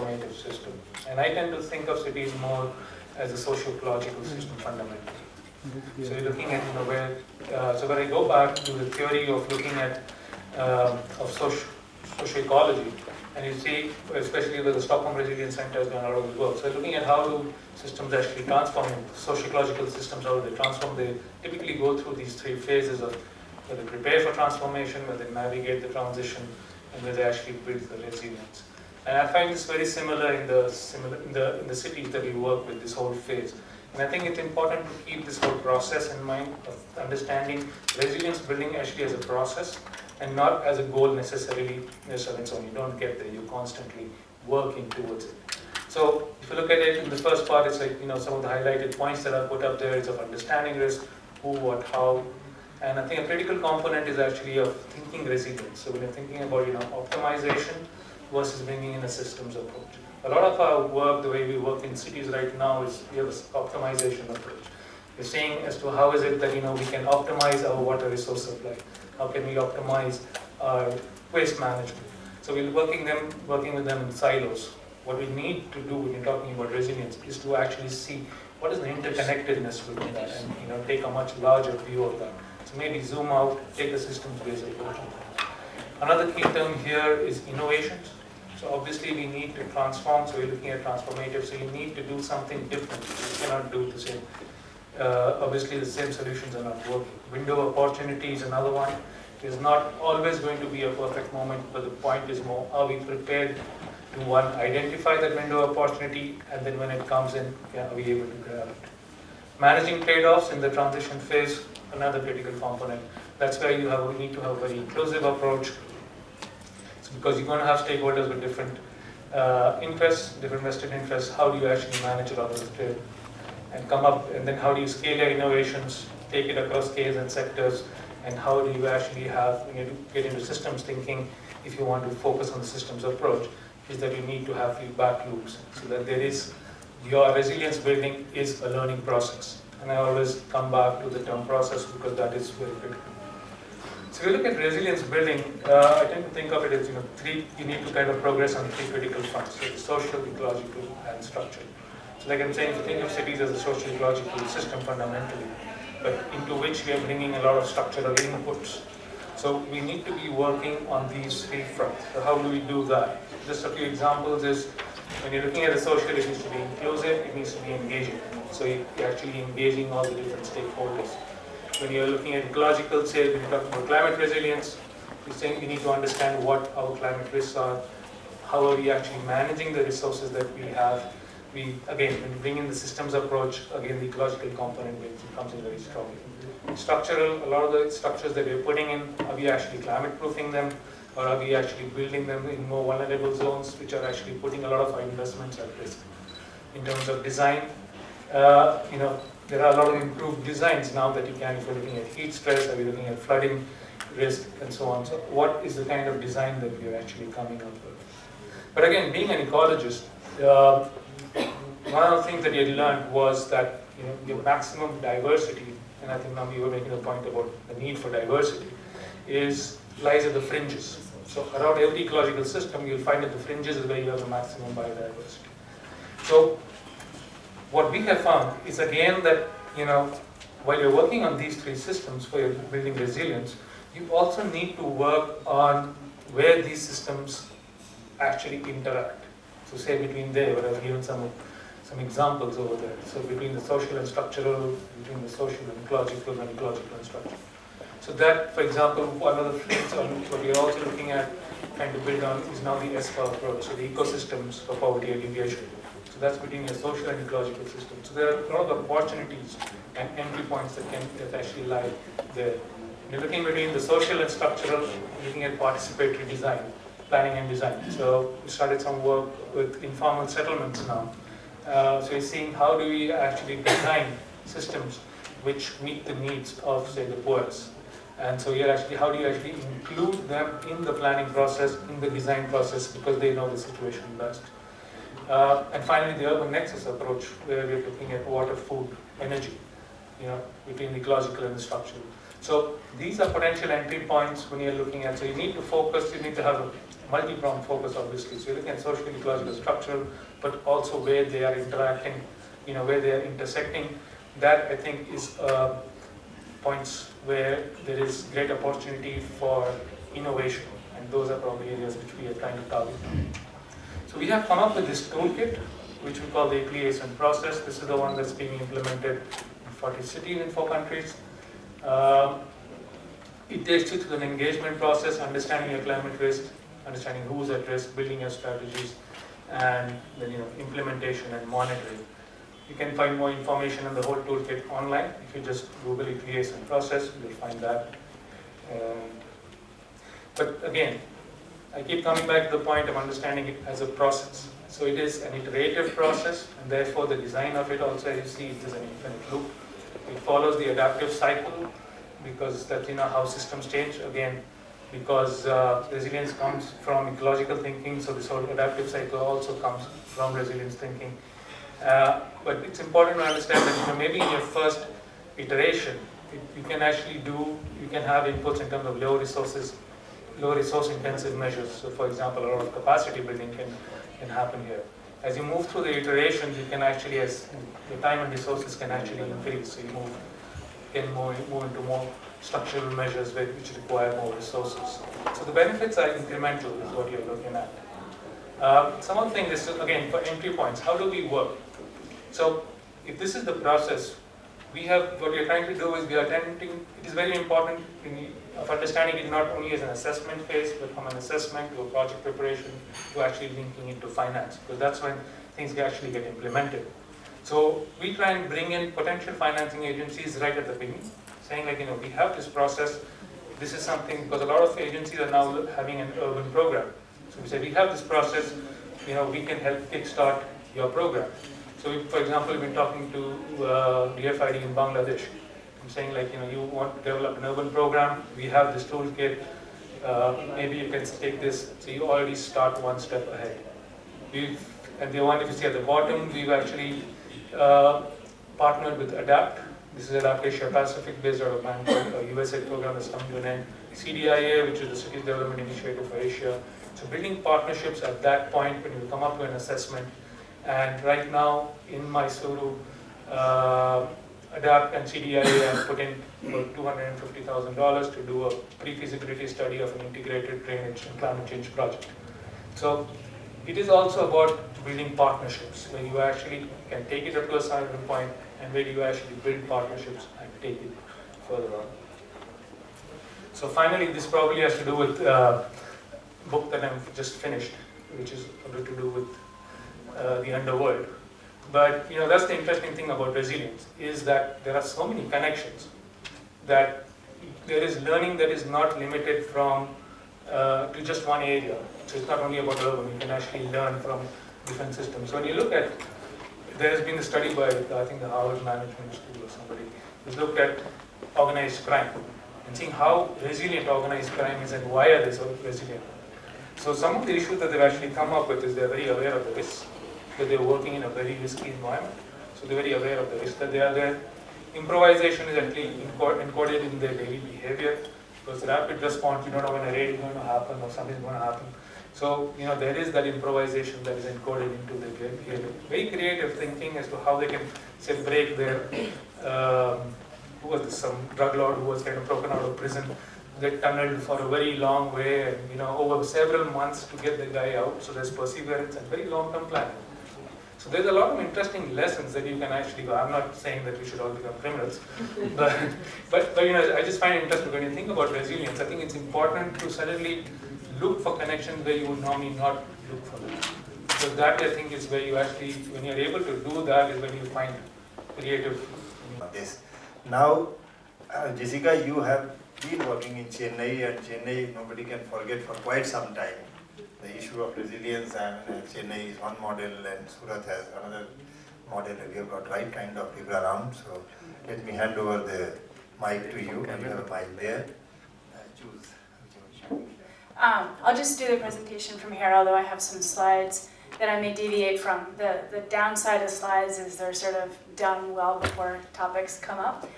transformative system. And I tend to think of cities more as a socio-ecological system fundamentally. So you're looking at, where, so when I go back to the theory of looking at, of socio-ecology, and you see, especially with the Stockholm Resilience Center has done a lot of work. So looking at how do systems actually transform, socio-ecological systems, how do they transform, they typically go through these three phases of where they prepare for transformation, where they navigate the transition, and where they actually build the resilience. And I find this very similar in the cities that we work with, this whole phase. And I think it's important to keep this whole process in mind of understanding resilience building actually as a process and not as a goal necessarily on its own. You don't get there, you're constantly working towards it. So if you look at it in the first part, it's like, some of the highlighted points that I put up there is of understanding risk, who, what, how. And I think a critical component is actually of thinking resilience. So when you're thinking about, optimization versus bringing in a systems approach. A lot of our work, the way we work in cities right now, is we have an optimization approach. We're saying as to how is it that we can optimize our water resource supply. How can we optimize our waste management? So we're working with them in silos. What we need to do when you're talking about resilience is to actually see what is the interconnectedness within that, and take a much larger view of that. So maybe zoom out, take a systems-based approach. Another key term here is innovations. So obviously we need to transform, so we're looking at transformative, so you need to do something different. You cannot do the same. Obviously the same solutions are not working. Window of opportunity is another one. It is not always going to be a perfect moment, but the point is more, are we prepared to, one, identify that window of opportunity, and then when it comes in, are we able to grab it? Managing trade-offs in the transition phase, another critical component. That's where you need to have a very inclusive approach. Because you're going to have stakeholders with different interests, different vested interests. How do you actually manage a lot of the trade and come up, and then how do you scale your innovations, take it across scales and sectors, and how do you actually have, when you get into systems thinking, if you want to focus on the systems approach, is that you need to have feedback loops, so that there is, your resilience building is a learning process. And I always come back to the term process because that is very critical. So if you look at resilience building, I tend to think of it as you need to kind of progress on three critical fronts: so social, ecological, and structural. So like I'm saying, if you think of cities as a social ecological system fundamentally, but into which we are bringing a lot of structural inputs. So we need to be working on these three fronts. So how do we do that? Just a few examples is, when you're looking at the social, it needs to be inclusive, it needs to be engaging. So you're actually engaging all the different stakeholders. When you're looking at ecological, say, when you're talking about climate resilience, you're saying we need to understand what our climate risks are, how are we actually managing the resources that we have. Again, when you bring in the systems approach, again, the ecological component comes in very strongly. Structural, a lot of the structures that we're putting in, are we actually climate proofing them, or are we actually building them in more vulnerable zones, which are actually putting a lot of our investments at risk? In terms of design, there are a lot of improved designs now that you can, if you're looking at heat stress, are we looking at flooding risk, and so on. So what is the kind of design that we're actually coming up with? But again, being an ecologist, one of the things that you learned was that your maximum diversity, and I think now you were making a point about the need for diversity, lies at the fringes. So around every ecological system, you'll find that the fringes is where you have the maximum biodiversity. So what we have found is again that, while you're working on these three systems for your building resilience, you also need to work on where these systems actually interact. So say between there, where I've given some examples over there. So between the social and structural, between the social and ecological and structural. So that, for example, one of the things what we're also looking at trying to build on is now the ESPA approach, so the ecosystems for poverty alleviation. So that's between your social and ecological system. So there are a lot of opportunities and entry points that actually lie there. When you're looking between the social and structural, you're looking at participatory design, planning and design. So we started some work with informal settlements now. So we're seeing how do we actually design systems which meet the needs of, say, the poorest. And so how do you actually include them in the planning process, in the design process, because they know the situation best. And finally, the urban nexus approach, where we're looking at water, food, energy, between the ecological and the structural. So these are potential entry points when you're looking at, so you need to focus, you need to have a multi-pronged focus, obviously. So you're looking at social, ecological, structural, but also where they are interacting, where they are intersecting. That, I think, is points where there is great opportunity for innovation, and those are probably areas which we are trying to target. So we have come up with this toolkit, which we call the liaison process. This is the one that's being implemented in 40 cities in 4 countries. It takes you through an engagement process, understanding your climate risk, understanding who's at risk, building your strategies, and then implementation and monitoring. You can find more information on the whole toolkit online. If you just Google it, liaison process, you'll find that. But again, I keep coming back to the point of understanding it as a process. So it is an iterative process, and therefore the design of it also, as you see, it is an infinite loop. It follows the adaptive cycle, because that's how systems change. Again, because resilience comes from ecological thinking, so this whole adaptive cycle also comes from resilience thinking. But it's important to understand that maybe in your first iteration, you can actually you can have inputs in terms of low resource intensive measures. So for example, a lot of capacity building can happen here. As you move through the iterations, you can actually, as the time and resources can actually increase. So you can move into more structural measures which require more resources. So the benefits are incremental, is what you're looking at. Some of the things is, again, for entry points, how do we work? So if this is the process, what we are trying to do is it is very important of understanding it not only as an assessment phase, but from an assessment to a project preparation to actually linking into finance, because that's when things actually get implemented. So we try and bring in potential financing agencies right at the beginning, saying we have this process, this is something, because a lot of agencies are now having an urban program. So we say, we have this process, we can help kickstart your program. So for example, we've been talking to DFID in Bangladesh. I'm saying you want to develop an urban program, we have this toolkit, maybe you can take this, so you already start one step ahead. And the one, if you see at the bottom, we've actually partnered with ADAPT. This is ADAPT Asia Pacific, based out of Bangkok, a USAID program that's come to an end. CDIA, which is the Cities Development Initiative for Asia. So building partnerships at that point when you come up to an assessment. And right now in Mysuru, ADAPT and CDIA have put in about $250,000 to do a pre-feasibility study of an integrated drainage and climate change project. So it is also about building partnerships, where you actually can take it up to a certain point and where you actually build partnerships and take it further on. So finally, this probably has to do with a book that I've just finished, which is a bit to do with the underworld. But that's the interesting thing about resilience, is that there are so many connections, that there is learning that is not limited to just one area. So it's not only about urban, you can actually learn from different systems. So when you look at, there has been a study by, I think, the Harvard Management School or somebody, who's looked at organized crime and seeing how resilient organized crime is and why are they so resilient. So some of the issues that they've actually come up with is they're very aware of the risks, that they're working in a very risky environment. So they're very aware of the risks that they are there. Improvisation is actually encoded in their daily behavior, because rapid response, you don't know when a raid is going to happen or something is going to happen. So, there is that improvisation that is encoded into their behavior. Very creative thinking as to how they can, say, break their, who was this, some drug lord who was kind of broken out of prison. They tunneled for a very long way, and, over several months to get the guy out. So there's perseverance and very long-term planning. So there's a lot of interesting lessons that you can actually go. I'm not saying that we should all become criminals, but I just find it interesting when you think about resilience. I think it's important to suddenly look for connections where you would normally not look for them. Because that, I think, is where you actually, when you're able to do that, is when you find creative. Yes. Now, Jessica, you have been working in Chennai, and Chennai nobody can forget for quite some time. The issue of resilience, and Chennai is one model and Surat has another model, and we have got right kind of people around. So let me hand over the mic to you, and you have a mic there. Choose. I'll just do the presentation from here, although I have some slides that I may deviate from. The downside of slides is they're sort of done well before topics come up.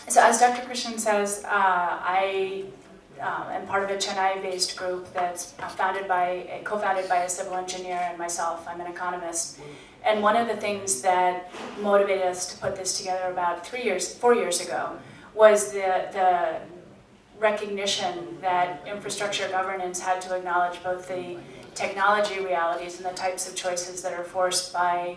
So as Dr. Krishnan says, I am part of a Chennai-based group that's co-founded by a civil engineer and myself. I'm an economist. And one of the things that motivated us to put this together about 4 years ago was the recognition that infrastructure governance had to acknowledge both the technology realities and the types of choices that are forced by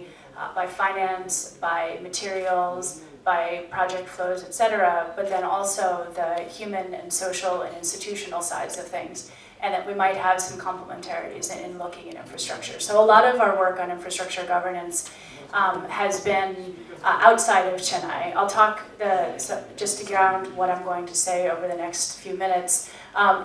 finance, by materials, by project flows, et cetera, but then also the human and social and institutional sides of things, and that we might have some complementarities in looking at infrastructure. So a lot of our work on infrastructure governance has been outside of Chennai. I'll talk, just to ground what I'm going to say over the next few minutes.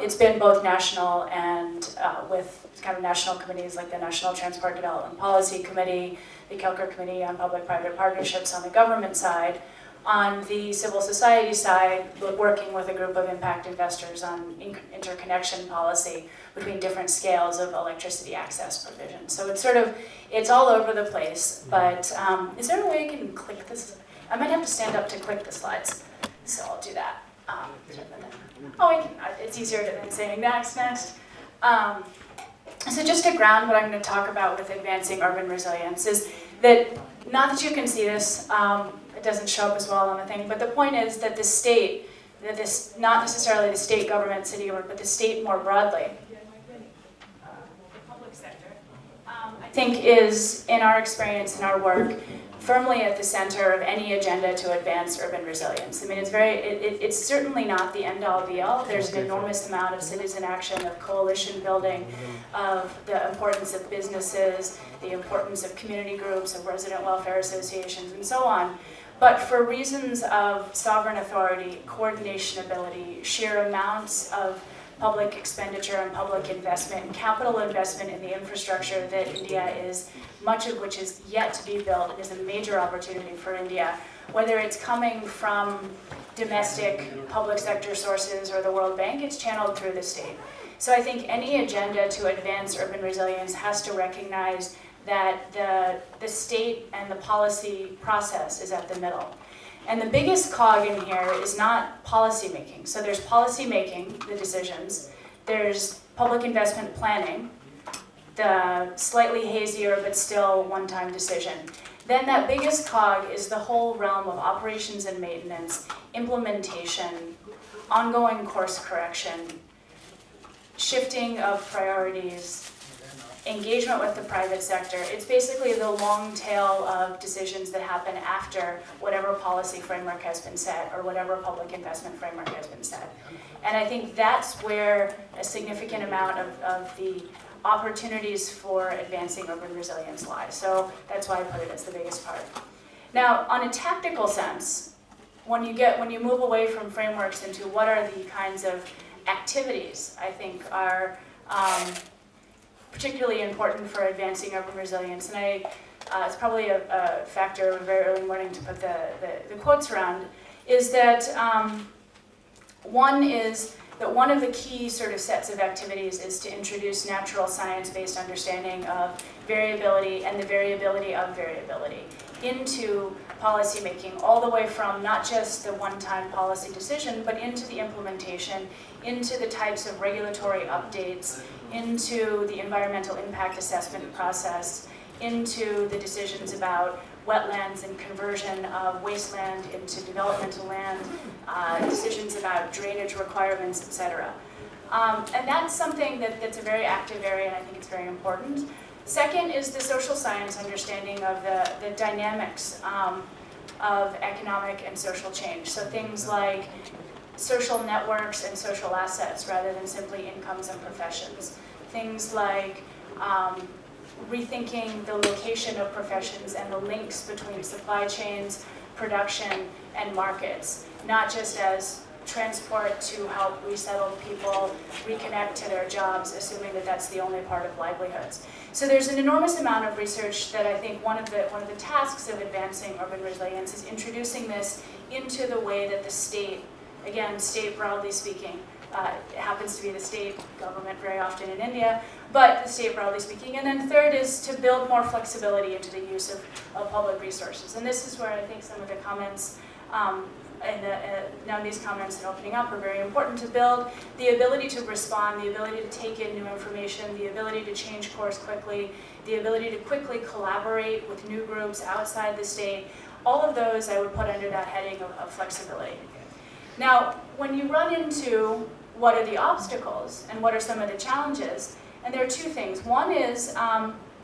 It's been both national and with kind of national committees like the National Transport Development Policy Committee, the Kelker Committee on Public-Private Partnerships on the government side. On the civil society side, working with a group of impact investors on interconnection policy between different scales of electricity access provision. So it's all over the place, but is there a way I can click this? I might have to stand up to click the slides, so I'll do that. It's easier than saying next. So just to ground what I'm going to talk about with advancing urban resilience is that, not that you can see this, it doesn't show up as well on the thing, but the point is that the state, not necessarily the state government, city government, but the state more broadly, the public sector, I think is, in our experience, in our work, firmly at the center of any agenda to advance urban resilience. I mean, it's certainly not the end-all be-all. There's an enormous amount of citizen action, of coalition building, of the importance of businesses, the importance of community groups, of resident welfare associations, and so on. But for reasons of sovereign authority, coordination ability, sheer amounts of public expenditure and public investment, and capital investment in the infrastructure that India is, much of which is yet to be built, is a major opportunity for India, whether it's coming from domestic public sector sources or the World Bank, it's channeled through the state. So I think any agenda to advance urban resilience has to recognize that the state and the policy process is at the middle. And the biggest cog in here is not policy making. So there's policy making, the decisions, there's public investment planning, the slightly hazier but still one-time decision. Then that biggest cog is the whole realm of operations and maintenance, implementation, ongoing course correction, shifting of priorities, engagement with the private sector. It's basically the long tail of decisions that happen after whatever policy framework has been set or whatever public investment framework has been set. And I think that's where a significant amount of the opportunities for advancing urban resilience lie. So that's why I put it as the biggest part. Now, on a tactical sense, when you move away from frameworks into what are the kinds of activities I think are particularly important for advancing urban resilience, and it's probably a factor of a very early morning to put the quotes around, is that one of the key sort of sets of activities is to introduce natural science-based understanding of variability and the variability of variability into policy making, all the way from not just the one-time policy decision, but into the implementation, into the types of regulatory updates, into the environmental impact assessment process, into the decisions about wetlands and conversion of wasteland into developmental land, decisions about drainage requirements, etc. And that's something that's a very active area, and I think it's very important. Second is the social science understanding of the dynamics of economic and social change. So things like social networks and social assets rather than simply incomes and professions. Things like rethinking the location of professions and the links between supply chains, production, and markets, not just as transport to help resettled people reconnect to their jobs, assuming that that's the only part of livelihoods. So there's an enormous amount of research that I think one of the tasks of advancing urban resilience is introducing this into the way that the state, again, state broadly speaking, it happens to be the state government very often in India, but the state broadly speaking. And then third is to build more flexibility into the use of public resources. And this is where I think some of the comments now these comments and opening up are very important, to build the ability to respond, the ability to take in new information, the ability to change course quickly, the ability to quickly collaborate with new groups outside the state. All of those I would put under that heading of flexibility. Now, when you run into what are the obstacles and what are some of the challenges, and there are two things. One is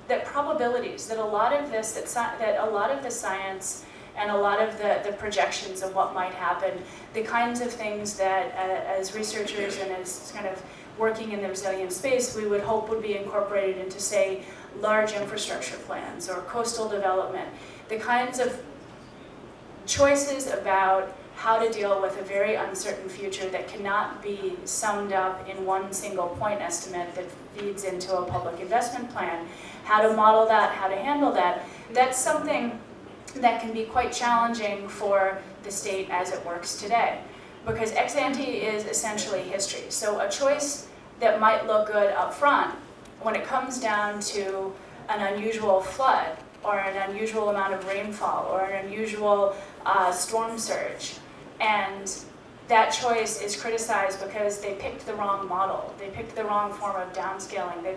that probabilities, that a lot of this, that a lot of the science and a lot of the projections of what might happen, the kinds of things that as researchers and as kind of working in the resilient space, we would hope would be incorporated into, say, large infrastructure plans or coastal development, the kinds of choices about how to deal with a very uncertain future that cannot be summed up in one single point estimate that feeds into a public investment plan, how to model that, how to handle that, that's something that can be quite challenging for the state as it works today. Because ex ante is essentially history. So a choice that might look good up front, when it comes down to an unusual flood, or an unusual amount of rainfall, or an unusual storm surge, and that choice is criticized because they picked the wrong model, they picked the wrong form of downscaling.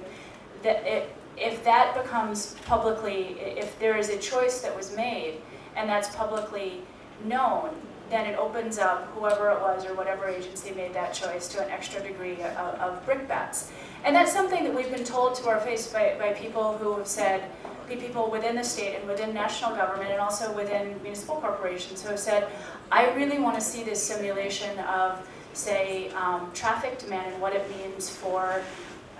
If that becomes publicly, if there is a choice that was made and that's publicly known, then it opens up whoever it was or whatever agency made that choice to an extra degree of brickbats. And that's something that we've been told to our face by people who have said, people within the state and within national government and also within municipal corporations who have said, I really want to see this simulation of, say, traffic demand and what it means for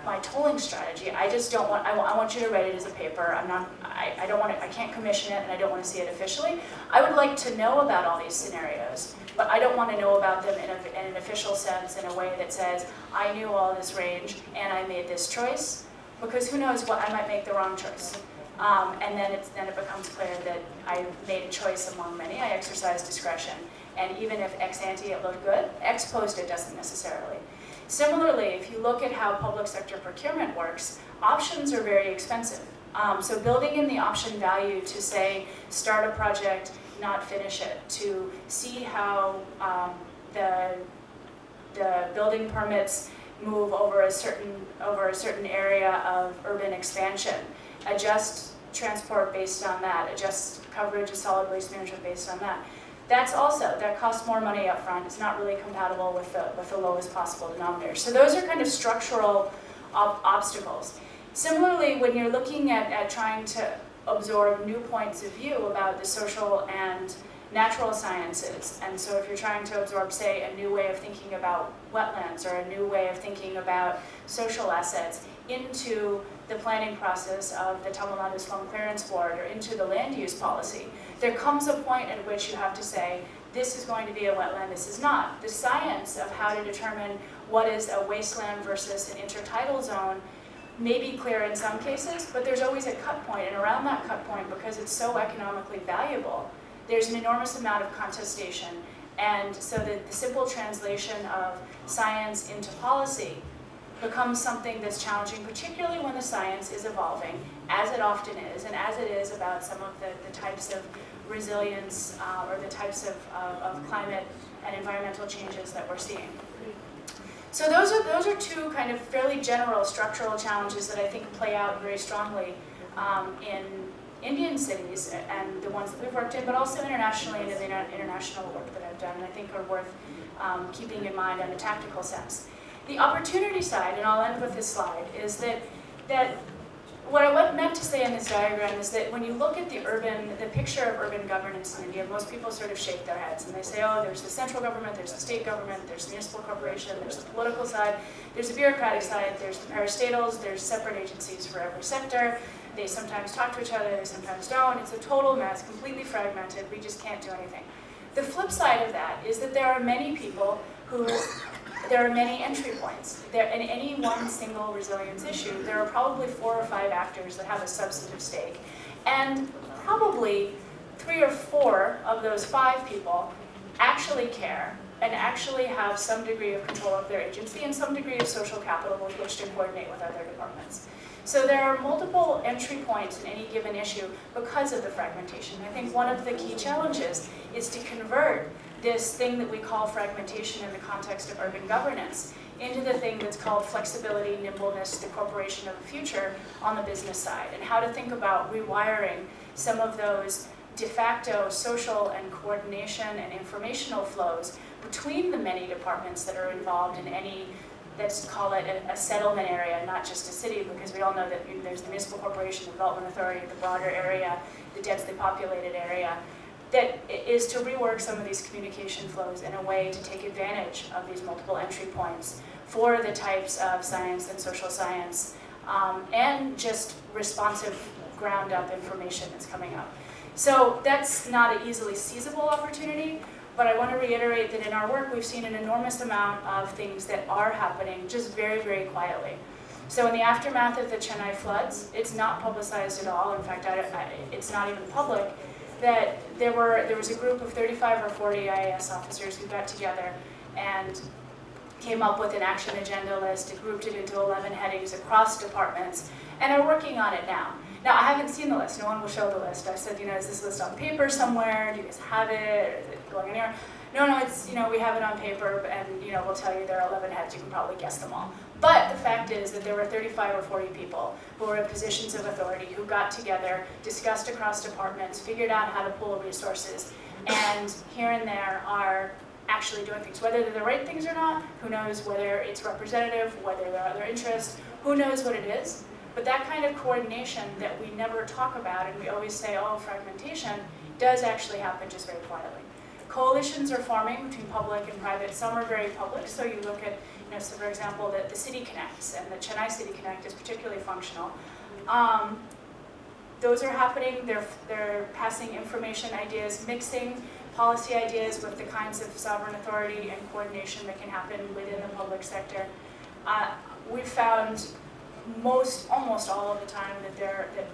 my tolling strategy. I just don't want, I want you to write it as a paper. I don't want to, I can't commission it and I don't want to see it officially. I would like to know about all these scenarios, but I don't want to know about them in an official sense, in a way that says, I knew all this range and I made this choice, because who knows what, I might make the wrong choice. And then it becomes clear that I made a choice among many, I exercised discretion. And even if ex ante it looked good, ex post it doesn't necessarily. Similarly, if you look at how public sector procurement works, options are very expensive. So building in the option value to, say, start a project, not finish it, to see how the building permits move over a certain area of urban expansion, adjust transport based on that, adjust coverage of solid waste management based on that. That costs more money up front. It's not really compatible with the lowest possible denominator. So those are kind of structural obstacles. Similarly, when you're looking at trying to absorb new points of view about the social and natural sciences, and so if you're trying to absorb, say, a new way of thinking about wetlands or a new way of thinking about social assets into the planning process of the Tamil Nadu Slum Clearance Board or into the land use policy, there comes a point at which you have to say, this is going to be a wetland, this is not. The science of how to determine what is a wasteland versus an intertidal zone may be clear in some cases, but there's always a cut point, and around that cut point, because it's so economically valuable, there's an enormous amount of contestation. And so the simple translation of science into policy becomes something that's challenging, particularly when the science is evolving, as it often is, and as it is about some of the types of resilience or the types of climate and environmental changes that we're seeing. So those are two kind of fairly general structural challenges that I think play out very strongly in Indian cities and the ones that we've worked in, but also internationally and in the international work that I've done, and I think are worth keeping in mind in a tactical sense. The opportunity side, and I'll end with this slide, is that what I meant to say in this diagram is that when you look at the picture of urban governance in India, most people sort of shake their heads and they say, oh, there's the central government, there's the state government, there's the municipal corporation, there's the political side, there's the bureaucratic side, there's the parastatals, there's separate agencies for every sector. They sometimes talk to each other, they sometimes don't. It's a total mess, completely fragmented, we just can't do anything. The flip side of that is that there are many people there are many entry points. In any one single resilience issue, there are probably 4 or 5 actors that have a substantive stake. And probably 3 or 4 of those 5 people actually care and actually have some degree of control of their agency and some degree of social capital with which to coordinate with other departments. So there are multiple entry points in any given issue because of the fragmentation. I think one of the key challenges is to convert this thing that we call fragmentation in the context of urban governance into the thing that's called flexibility, nimbleness, the corporation of the future on the business side, and how to think about rewiring some of those de facto social and coordination and informational flows between the many departments that are involved in any, let's call it a settlement area, not just a city, because we all know that there's the municipal corporation, the development authority, the broader area, the densely populated area, that is to rework some of these communication flows in a way to take advantage of these multiple entry points for the types of science and social science and just responsive ground-up information that's coming up. So that's not an easily seizable opportunity, but I want to reiterate that in our work we've seen an enormous amount of things that are happening just very, very quietly. So in the aftermath of the Chennai floods, it's not publicized at all. In fact, it's not even public, that there was a group of 35 or 40 IAS officers who got together and came up with an action agenda list, grouped it into 11 headings across departments, and are working on it now. Now, I haven't seen the list. No one will show the list. I said, is this list on paper somewhere? Do you guys have it? Is it going anywhere? No, it's, we have it on paper, and, we'll tell you there are 11 heads. You can probably guess them all. But the fact is that there were 35 or 40 people who were in positions of authority who got together, discussed across departments, figured out how to pool resources, and here and there are actually doing things. Whether they're the right things or not, who knows, whether it's representative, whether there are other interests, who knows what it is. But that kind of coordination that we never talk about, and we always say, oh, fragmentation, does actually happen just very quietly. Coalitions are forming between public and private. Some are very public, so you look at, so for example, the City Connects, and the Chennai City Connect is particularly functional. Those are happening. They're passing information ideas, mixing policy ideas with the kinds of sovereign authority and coordination that can happen within the public sector. We've found almost all of the time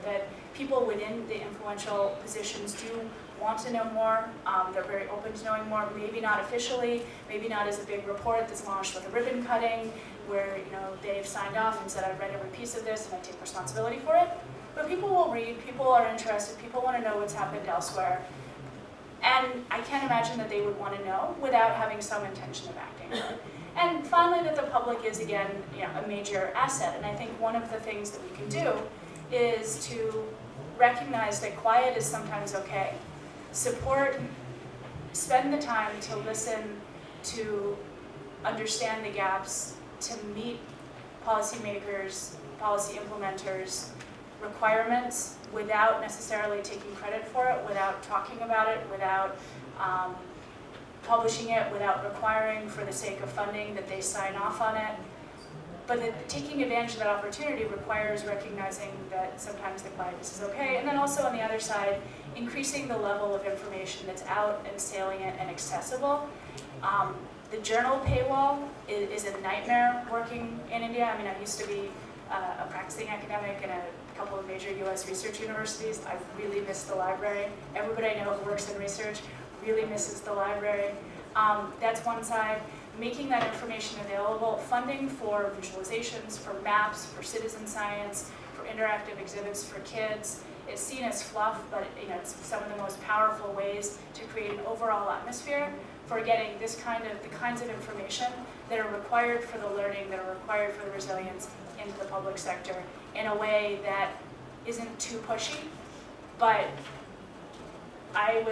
that people within the influential positions do want to know more. They're very open to knowing more, maybe not officially, maybe not as a big report that's launched with a ribbon cutting, where they've signed off and said, I've read every piece of this and I take responsibility for it. But people will read, people are interested, people want to know what's happened elsewhere. And I can't imagine that they would want to know without having some intention of acting. And finally, that the public is, again, a major asset. And I think one of the things that we can do is to recognize that quiet is sometimes okay. Support, spend the time to listen, to understand the gaps, to meet policymakers, policy implementers' requirements without necessarily taking credit for it, without talking about it, without publishing it, without requiring for the sake of funding that they sign off on it. But taking advantage of that opportunity requires recognizing that sometimes the quietness is okay, and then also on the other side, increasing the level of information that's out and salient and accessible. The journal paywall is a nightmare working in India. I mean, I used to be a practicing academic in a couple of major US research universities. I really miss the library. Everybody I know who works in research really misses the library. That's one side. Making that information available, funding for visualizations, for maps, for citizen science, for interactive exhibits for kids. It's seen as fluff, but it's some of the most powerful ways to create an overall atmosphere for getting the kinds of information that are required for the learning, that are required for the resilience into the public sector in a way that isn't too pushy, but I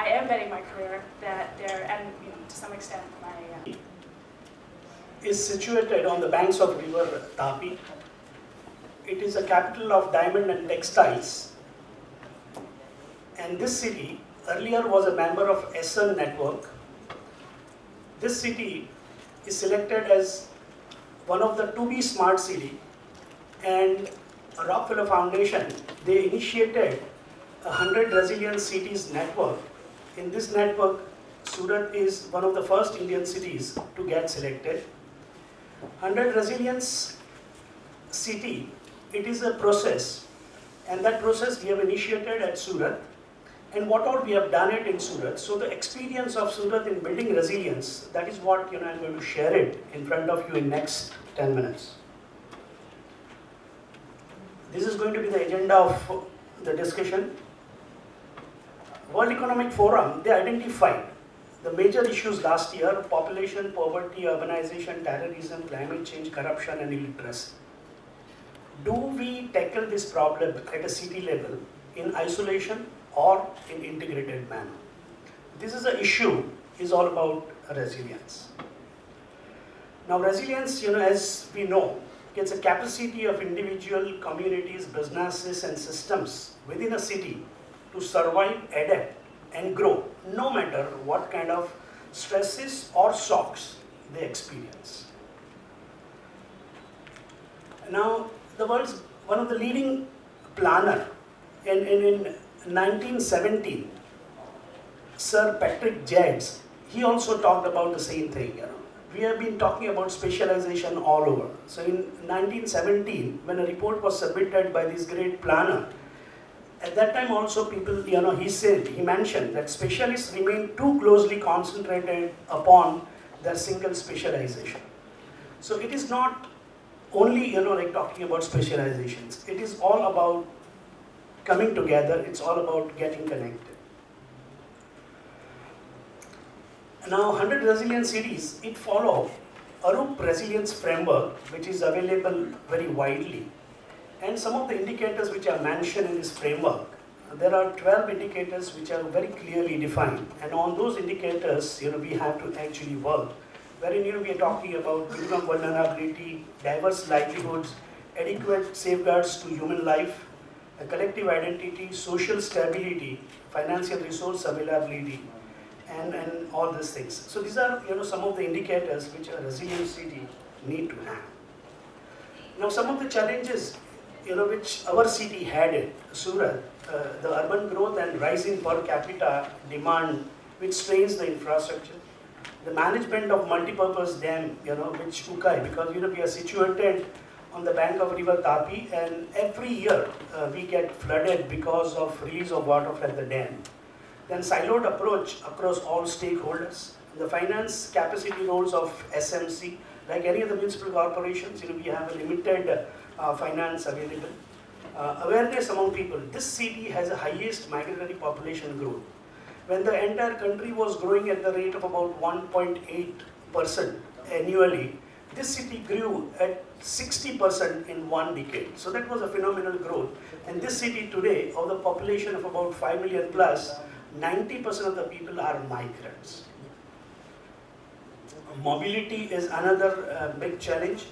am betting my career that there, and to some extent my is situated on the banks of river Tapi. It is a capital of diamond and textiles. And this city earlier was a member of SN network. This city is selected as one of the to be smart city, and Rockefeller Foundation, they initiated a 100 resilient cities network. In this network, Surat is one of the first Indian cities to get selected. 100 resilience city, it is a process, and that process we have initiated at Surat, and what all we have done it in Surat. So the experience of Surat in building resilience, that is what I'm going to share it in front of you in next 10 minutes. This is going to be the agenda of the discussion. World Economic Forum, they identified the major issues last year: population, poverty, urbanization, terrorism, climate change, corruption, and illiteracy. Do we tackle this problem at a city level in isolation or in integrated manner? This is an issue, is all about resilience. Now resilience, as we know, it's a capacity of individual, communities, businesses and systems within a city to survive, adapt and grow, no matter what kind of stresses or shocks they experience. Now, the world's one of the leading planner in 1917, Sir Patrick Jades, he also talked about the same thing. We have been talking about specialization all over. So in 1917, when a report was submitted by this great planner, at that time also people, he mentioned that specialists remain too closely concentrated upon their single specialization. So it is not only, like talking about specializations. It is all about coming together. It's all about getting connected. Now, 100 Resilient Cities, it follows Arup Resilience Framework, which is available very widely. And some of the indicators which are mentioned in this framework, there are 12 indicators which are very clearly defined. And on those indicators, we have to actually work. Wherein, we are talking about minimum vulnerability, diverse livelihoods, adequate safeguards to human life, a collective identity, social stability, financial resource availability, and all these things. So these are, some of the indicators which a resilient city need to have. Now, some of the challenges, which our city had in Surat, the urban growth and rising per capita demand, which strains the infrastructure, the management of multipurpose dam, which Ukai, because we are situated on the bank of river Tapi, and every year we get flooded because of release of water from the dam. Then siloed approach across all stakeholders, the finance capacity roles of SMC, like any other municipal corporations, we have a limited finance available. Awareness among people. This city has the highest migratory population growth. When the entire country was growing at the rate of about 1.8% annually, this city grew at 60% in one decade. So that was a phenomenal growth. And this city today, of the population of about 5 million plus, 90% of the people are migrants. Mobility is another big challenge.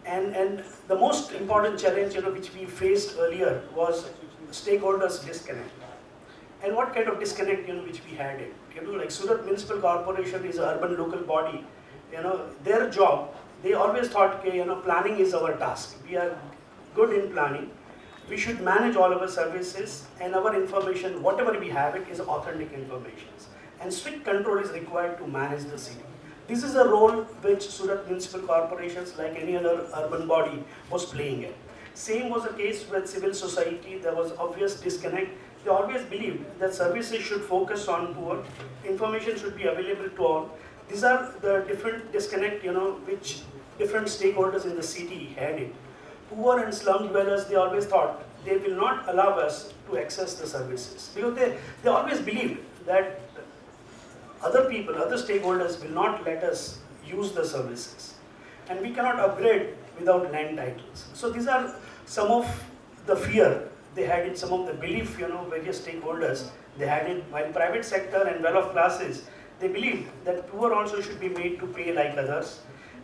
And the most important challenge, which we faced earlier was stakeholders disconnect. And what kind of disconnect, which we had it. Like Surat Municipal Corporation is an urban local body. Their job, they always thought, planning is our task. We are good in planning. We should manage all our services, and our information, whatever we have, it is authentic information. And strict control is required to manage the city. This is a role which Surat Municipal Corporations, like any other urban body, was playing it. Same was the case with civil society. There was obvious disconnect. They always believed that services should focus on poor, information should be available to all. These are the different disconnect, which different stakeholders in the city had it. Poor and slum dwellers, they always thought they will not allow us to access the services, because they always believed that other people, other stakeholders will not let us use the services. And we cannot upgrade without land titles. So these are some of the fear they had in, some of the belief, various stakeholders, they had in, while private sector and well-off classes, they believed that poor also should be made to pay like others.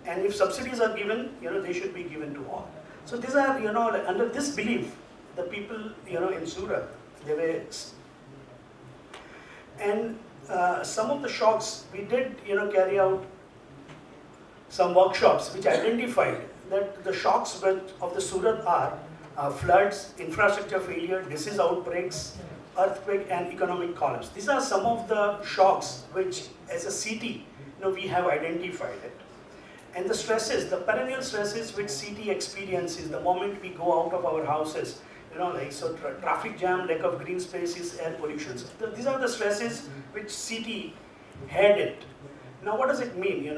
And if subsidies are given, they should be given to all. So these are, under this belief, the people, in Surat, they were, and some of the shocks, we did, carry out some workshops which identified that the shocks of the Surat are floods, infrastructure failure, disease outbreaks, earthquake, and economic collapse. These are some of the shocks which, as a city, we have identified it. And the stresses, the perennial stresses which city experiences the moment we go out of our houses, traffic jam, lack of green spaces, air pollution. So these are the stresses which city had it. Now what does it mean?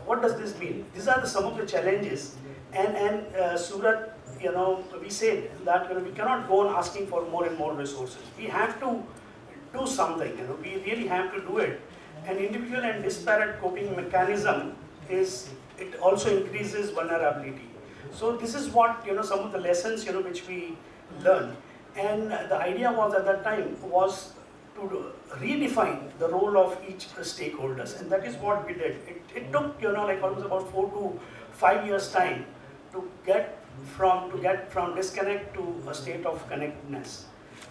What does this mean? These are some of the challenges, and Surat, we said that we cannot go on asking for more and more resources. We have to do something. We really have to do it. An individual and disparate coping mechanism it also increases vulnerability. So this is what some of the lessons which we learned, and the idea was at that time was to redefine the role of each stakeholders, and that is what we did. It took like almost about 4 to 5 years time to get from disconnect to a state of connectedness,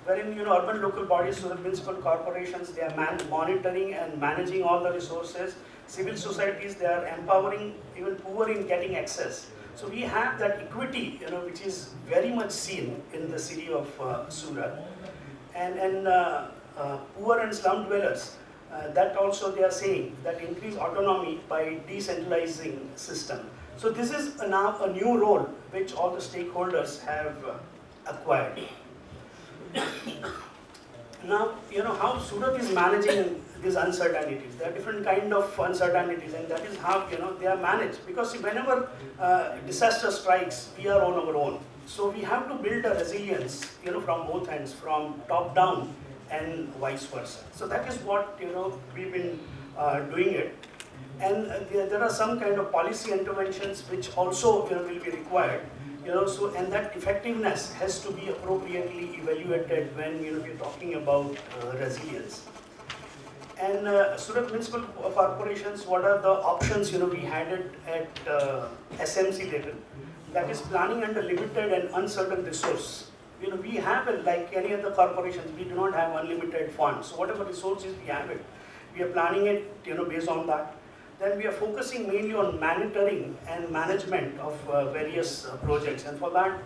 wherein urban local bodies, so the municipal corporations, they are monitoring and managing all the resources. Civil societies, they are empowering even poor in getting access. So we have that equity, which is very much seen in the city of Surat, and poor and slum dwellers. That also they are saying that increase autonomy by decentralizing system. So this is now a new role which all the stakeholders have acquired. Now, how Surat is managing these uncertainties. There are different kind of uncertainties, and that is how they are managed. Because whenever disaster strikes, we are on our own. So we have to build a resilience, from both ends, from top down and vice versa. So that is what we've been doing it. And there are some kind of policy interventions which also will be required. So and that effectiveness has to be appropriately evaluated when we're talking about resilience. And Surat municipal corporations, what are the options we had it at SMC level? That is planning under limited and uncertain resource. We have it like any other corporations. We do not have unlimited funds. So whatever resources we have it, we are planning it based on that. Then we are focusing mainly on monitoring and management of various projects, and for that,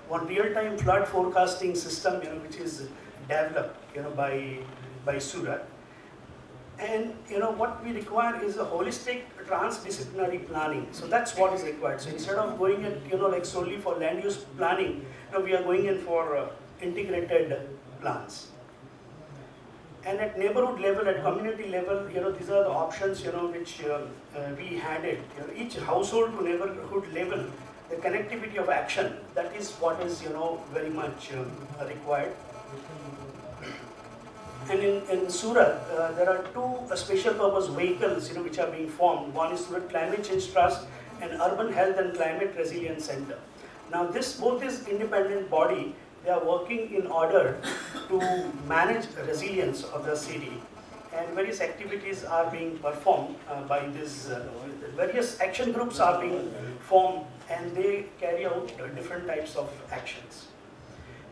one real-time flood forecasting system, which is developed, by Surat. And what we require is a holistic transdisciplinary planning. So that's what is required. So instead of going in, like solely for land use planning, we are going in for integrated plans. And at neighborhood level, at community level, these are the options, which we had it. Each household to neighborhood level, the connectivity of action, that is what is, very much required. And in Surat, there are two special purpose vehicles, which are being formed. One is Surat Climate Change Trust and Urban Health and Climate Resilience Center. Now, both is independent body. They are working in order to manage resilience of the city, and various activities are being performed by this. Various action groups are being formed, and they carry out different types of actions.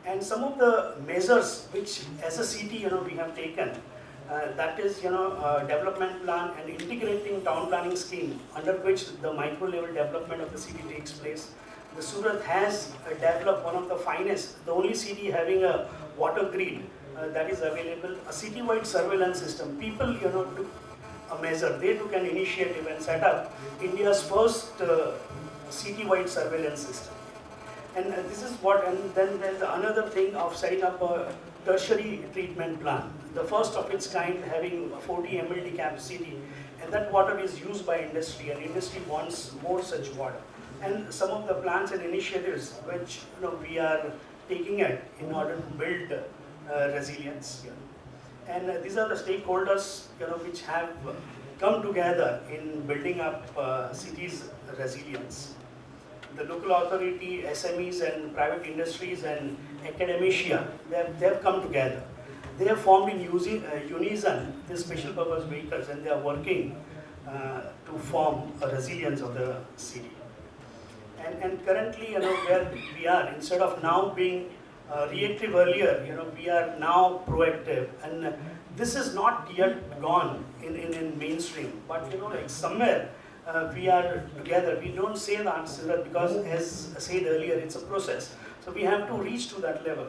And some of the measures which, as a city, we have taken, that is, development plan and integrating town planning scheme, under which the micro level development of the city takes place. The Surat has developed one of the finest, the only city having a water grid that is available, a city-wide surveillance system. People, took a measure. They took an initiative and set up India's first city-wide surveillance system. And this is what, and then there's another thing of setting up a tertiary treatment plant, the first of its kind, having a 40 MLD capacity, and that water is used by industry, and industry wants more such water. And some of the plans and initiatives which we are taking it in order to build resilience. And these are the stakeholders which have come together in building up cities' resilience. The local authority, SMEs and private industries and academia, they have come together. They have formed in unison these special purpose vehicles, and they are working to form a resilience of the city. And currently, where we are, instead of now being reactive earlier, we are now proactive. And this is not yet gone in mainstream, but like somewhere we are together. We don't say the answer because, as I said earlier, it's a process. So we have to reach to that level.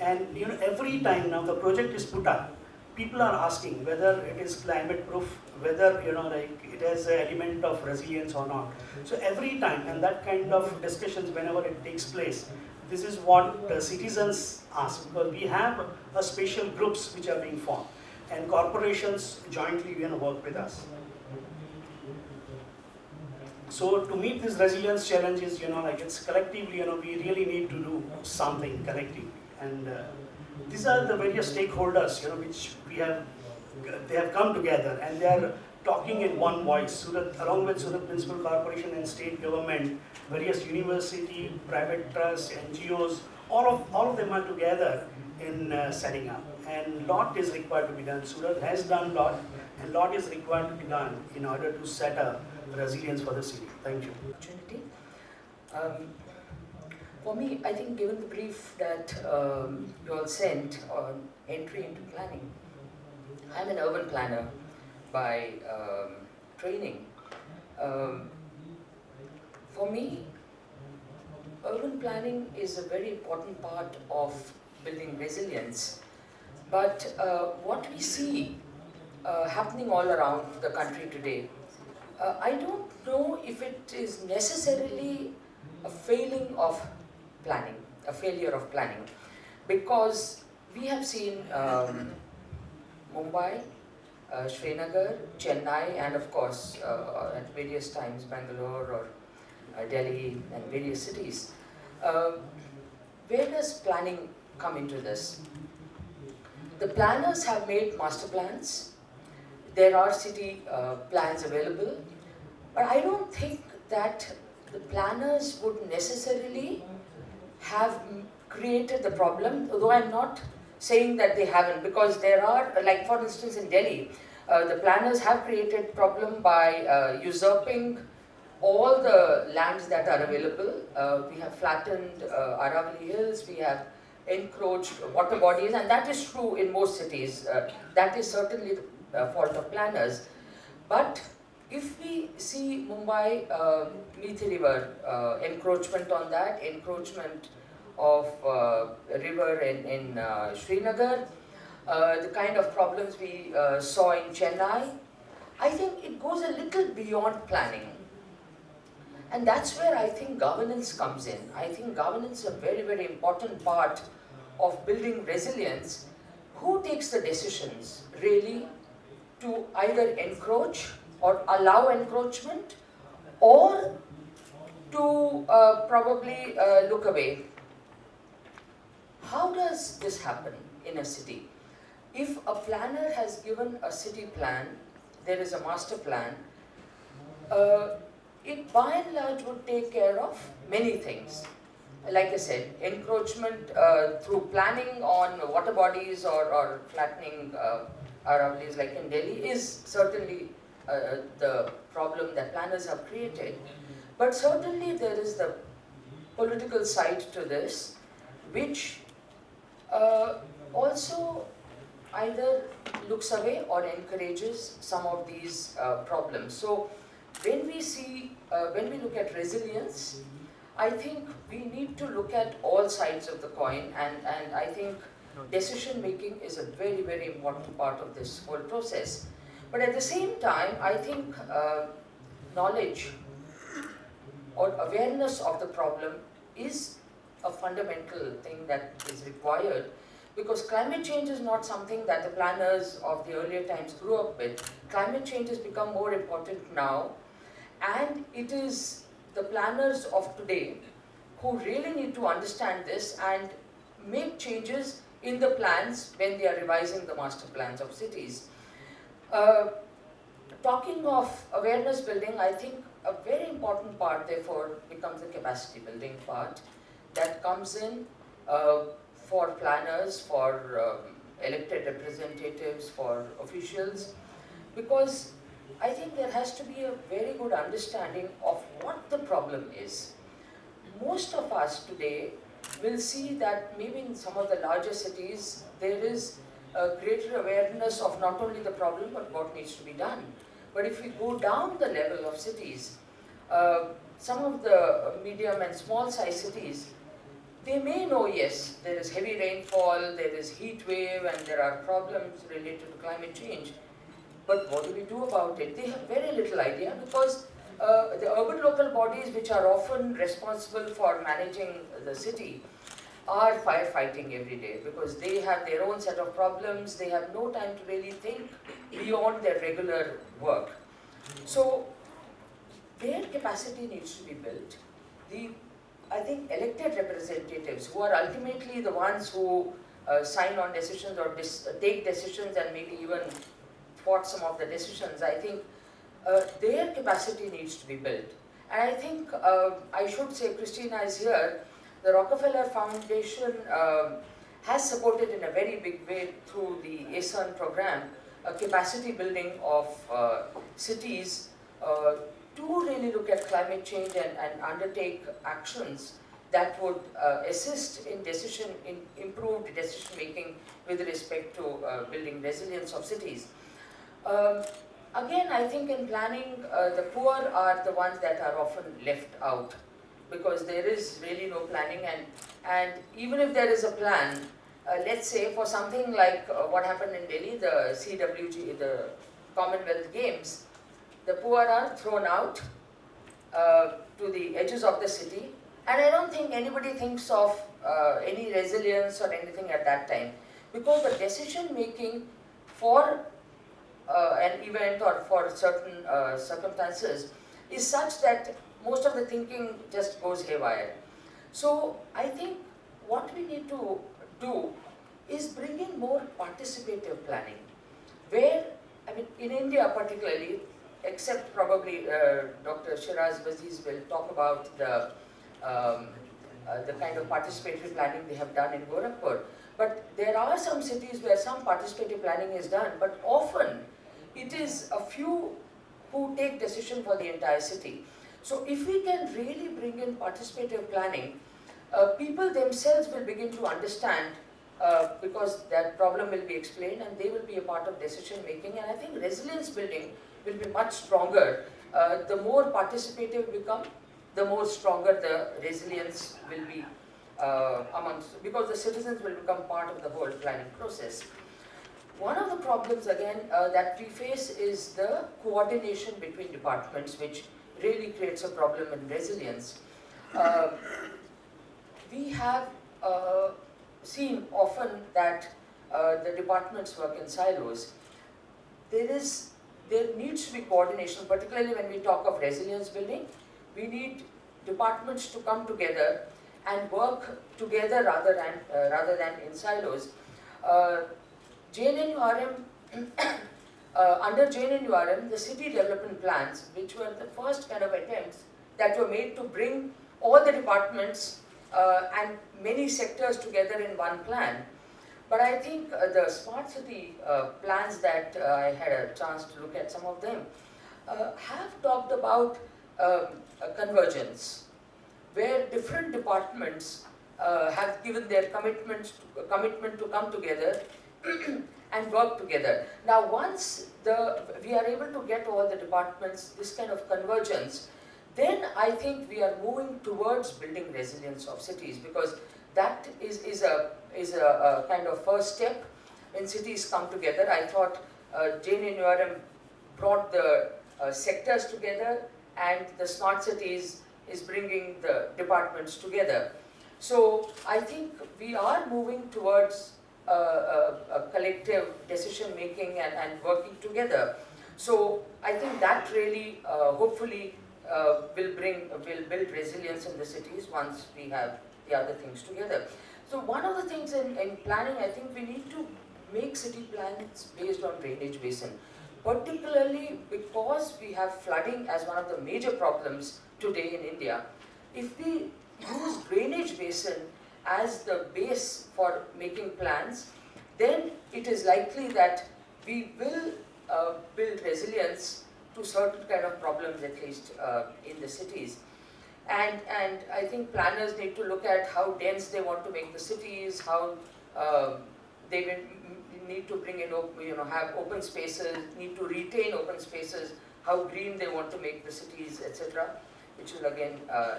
And every time now the project is put up, people are asking whether it is climate proof, whether it has an element of resilience or not. So every time, and that kind of discussions whenever it takes place, this is what citizens ask, because we have a special groups which are being formed, and corporations jointly work with us. So to meet these resilience challenges, like it's collectively, we really need to do something collectively. And these are the various stakeholders, which they have come together and they are talking in one voice. Surat, along with Surat Municipal Corporation and state government, various university, private trusts, NGOs, all of them are together in setting up. And lot is required to be done. Surat has done lot, and lot is required to be done in order to set up resilience for the city. Thank you. Opportunity. For me, I think given the brief that you all sent on entry into planning, I'm an urban planner by training. For me, urban planning is a very important part of building resilience. But what we see happening all around the country today, I don't know if it is necessarily a failing of planning, a failure of planning, because we have seen Mumbai, Srinagar, Chennai, and of course at various times Bangalore or Delhi and various cities. Where does planning come into this? The planners have made master plans. There are city plans available, but I don't think that the planners would necessarily have created the problem, although I'm not saying that they haven't, because there are, like for instance in Delhi, the planners have created problem by usurping all the lands that are available. We have flattened Aravalli Hills, we have encroached water bodies, and that is true in most cities. That is certainly the fault of planners. But if we see Mumbai, Methi River, encroachment on that, encroachment of river in Srinagar, the kind of problems we saw in Chennai, I think it goes a little beyond planning. And that's where I think governance comes in. I think governance is a very, very important part of building resilience. Who takes the decisions, really, to either encroach or allow encroachment, or to probably look away? How does this happen in a city? If a planner has given a city plan, there is a master plan, it by and large would take care of many things. Like I said, encroachment through planning on water bodies or flattening Aravallis like in Delhi is certainly the problem that planners have created. But certainly there is the political side to this, which also either looks away or encourages some of these problems. So when we see, when we look at resilience, I think we need to look at all sides of the coin, and I think decision making is a very, very important part of this whole process. But at the same time, I think knowledge or awareness of the problem is a fundamental thing that is required, because climate change is not something that the planners of the earlier times grew up with. Climate change has become more important now, and it is the planners of today who really need to understand this and make changes in the plans when they are revising the master plans of cities. Talking of awareness building, I think a very important part therefore becomes the capacity building part that comes in for planners, for elected representatives, for officials, because I think there has to be a very good understanding of what the problem is. Most of us today will see that maybe in some of the larger cities there is a greater awareness of not only the problem but what needs to be done. But if we go down the level of cities, some of the medium and small size cities, they may know, yes, there is heavy rainfall, there is heat wave, and there are problems related to climate change. But what do we do about it? They have very little idea, because the urban local bodies, which are often responsible for managing the city, are firefighting every day, because they have their own set of problems. They have no time to really think beyond their regular work. So their capacity needs to be built. I think elected representatives who are ultimately the ones who sign on decisions or take decisions and maybe even thwart some of the decisions, I think their capacity needs to be built. And I think I should say, Christina is here, the Rockefeller Foundation has supported in a very big way through the ASEAN program a capacity building of cities to really look at climate change and undertake actions that would assist in improved decision making with respect to building resilience of cities. Again, I think in planning, the poor are the ones that are often left out because there is really no planning, and even if there is a plan, let's say for something like what happened in Delhi, the CWG, the Commonwealth Games, the poor are thrown out to the edges of the city, and I don't think anybody thinks of any resilience or anything at that time, because the decision making for an event or for certain circumstances is such that most of the thinking just goes haywire. So I think what we need to do is bring in more participative planning, where, I mean, in India particularly, except probably Dr. Shiraz Baziz will talk about the kind of participatory planning they have done in Gorakhpur. But there are some cities where some participative planning is done, but often it is a few who take decision for the entire city. So if we can really bring in participative planning, people themselves will begin to understand because that problem will be explained and they will be a part of decision making, and I think resilience building will be much stronger. The more participative we become, the more stronger the resilience will be because the citizens will become part of the whole planning process. One of the problems again that we face is the coordination between departments, which really creates a problem in resilience. We have seen often that the departments work in silos. There needs to be coordination, particularly when we talk of resilience building. We need departments to come together and work together rather than in silos. JNNURM, under JNNURM, the city development plans, which were the first kind of attempts that were made to bring all the departments and many sectors together in one plan. But I think the smart city plans that I had a chance to look at some of them have talked about convergence, where different departments have given their commitment to come together and work together. Now once we are able to get all the departments this kind of convergence, then I think we are moving towards building resilience of cities, because that is a kind of first step when cities come together. I thought JNNURM brought the sectors together, and the smart cities is bringing the departments together. So I think we are moving towards a collective decision making and working together. So I think that really hopefully will build resilience in the cities once we have the other things together. So one of the things in planning, I think we need to make city plans based on drainage basin, particularly because we have flooding as one of the major problems today in India. If we use drainage basin as the base for making plans, then it is likely that we will build resilience to certain kind of problems, at least in the cities. And I think planners need to look at how dense they want to make the cities, how they will need to bring in, have open spaces, need to retain open spaces, how green they want to make the cities, etc., which will again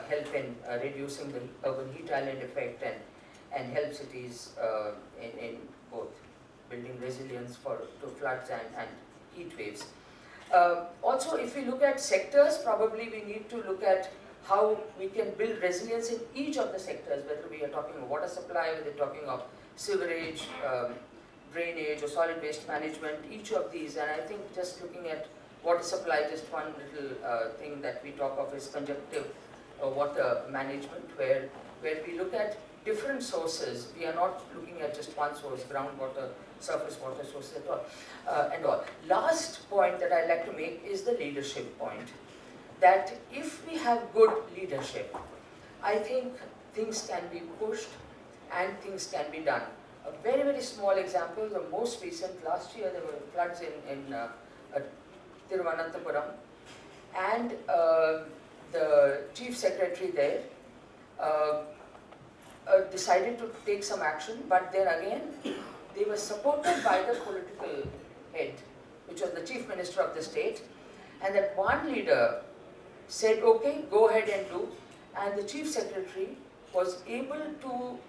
help in reducing the urban heat island effect and help cities in both building resilience to floods and heat waves. Also, if we look at sectors, probably we need to look at how we can build resilience in each of the sectors, whether we are talking of water supply, whether we're talking of sewerage, drainage or solid waste management, each of these. And I think just looking at water supply, just one little thing that we talk of is conjunctive water management, where we look at different sources. We are not looking at just one source, groundwater, surface water sources at all, and all. Last point that I'd like to make is the leadership point. That if we have good leadership, I think things can be pushed and things can be done. A very, very small example, the most recent, last year there were floods in Thiruvananthapuram, and the chief secretary there decided to take some action, but then again they were supported by the political head, which was the chief minister of the state, and that one leader said, okay, go ahead and do, and the chief secretary was able to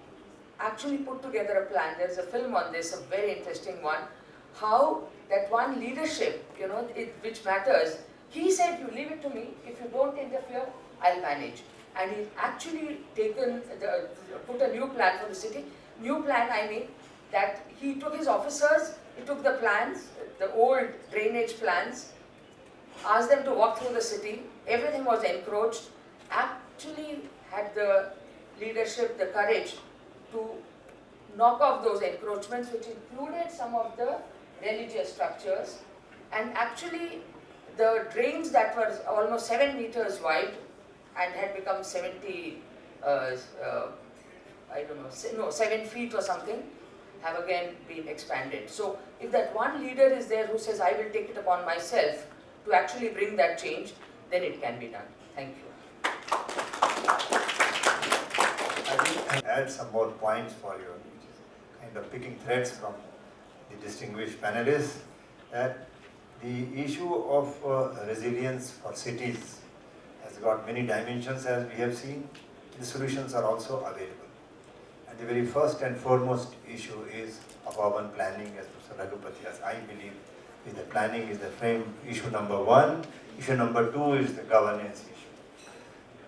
actually put together a plan. There's a film on this, a very interesting one, how that one leadership, which matters. He said, you leave it to me, if you don't interfere, I'll manage. And he actually put a new plan for the city. New plan, I mean, that he took his officers, he took the plans, the old drainage plans, asked them to walk through the city, everything was encroached, actually had the leadership, the courage to knock off those encroachments, which included some of the religious structures, and actually the drains that were almost 7 meters wide and had become 70, 7 feet or something, have again been expanded. So if that one leader is there who says, I will take it upon myself to actually bring that change, then it can be done. Thank you. I will add some more points for you, which is kind of picking threads from the distinguished panelists, that the issue of resilience for cities has got many dimensions, as we have seen. The solutions are also available. And the very first and foremost issue is of urban planning, as Mr. Raghupati, as I believe, is the planning is the frame issue number one. Issue number two is the governance issue.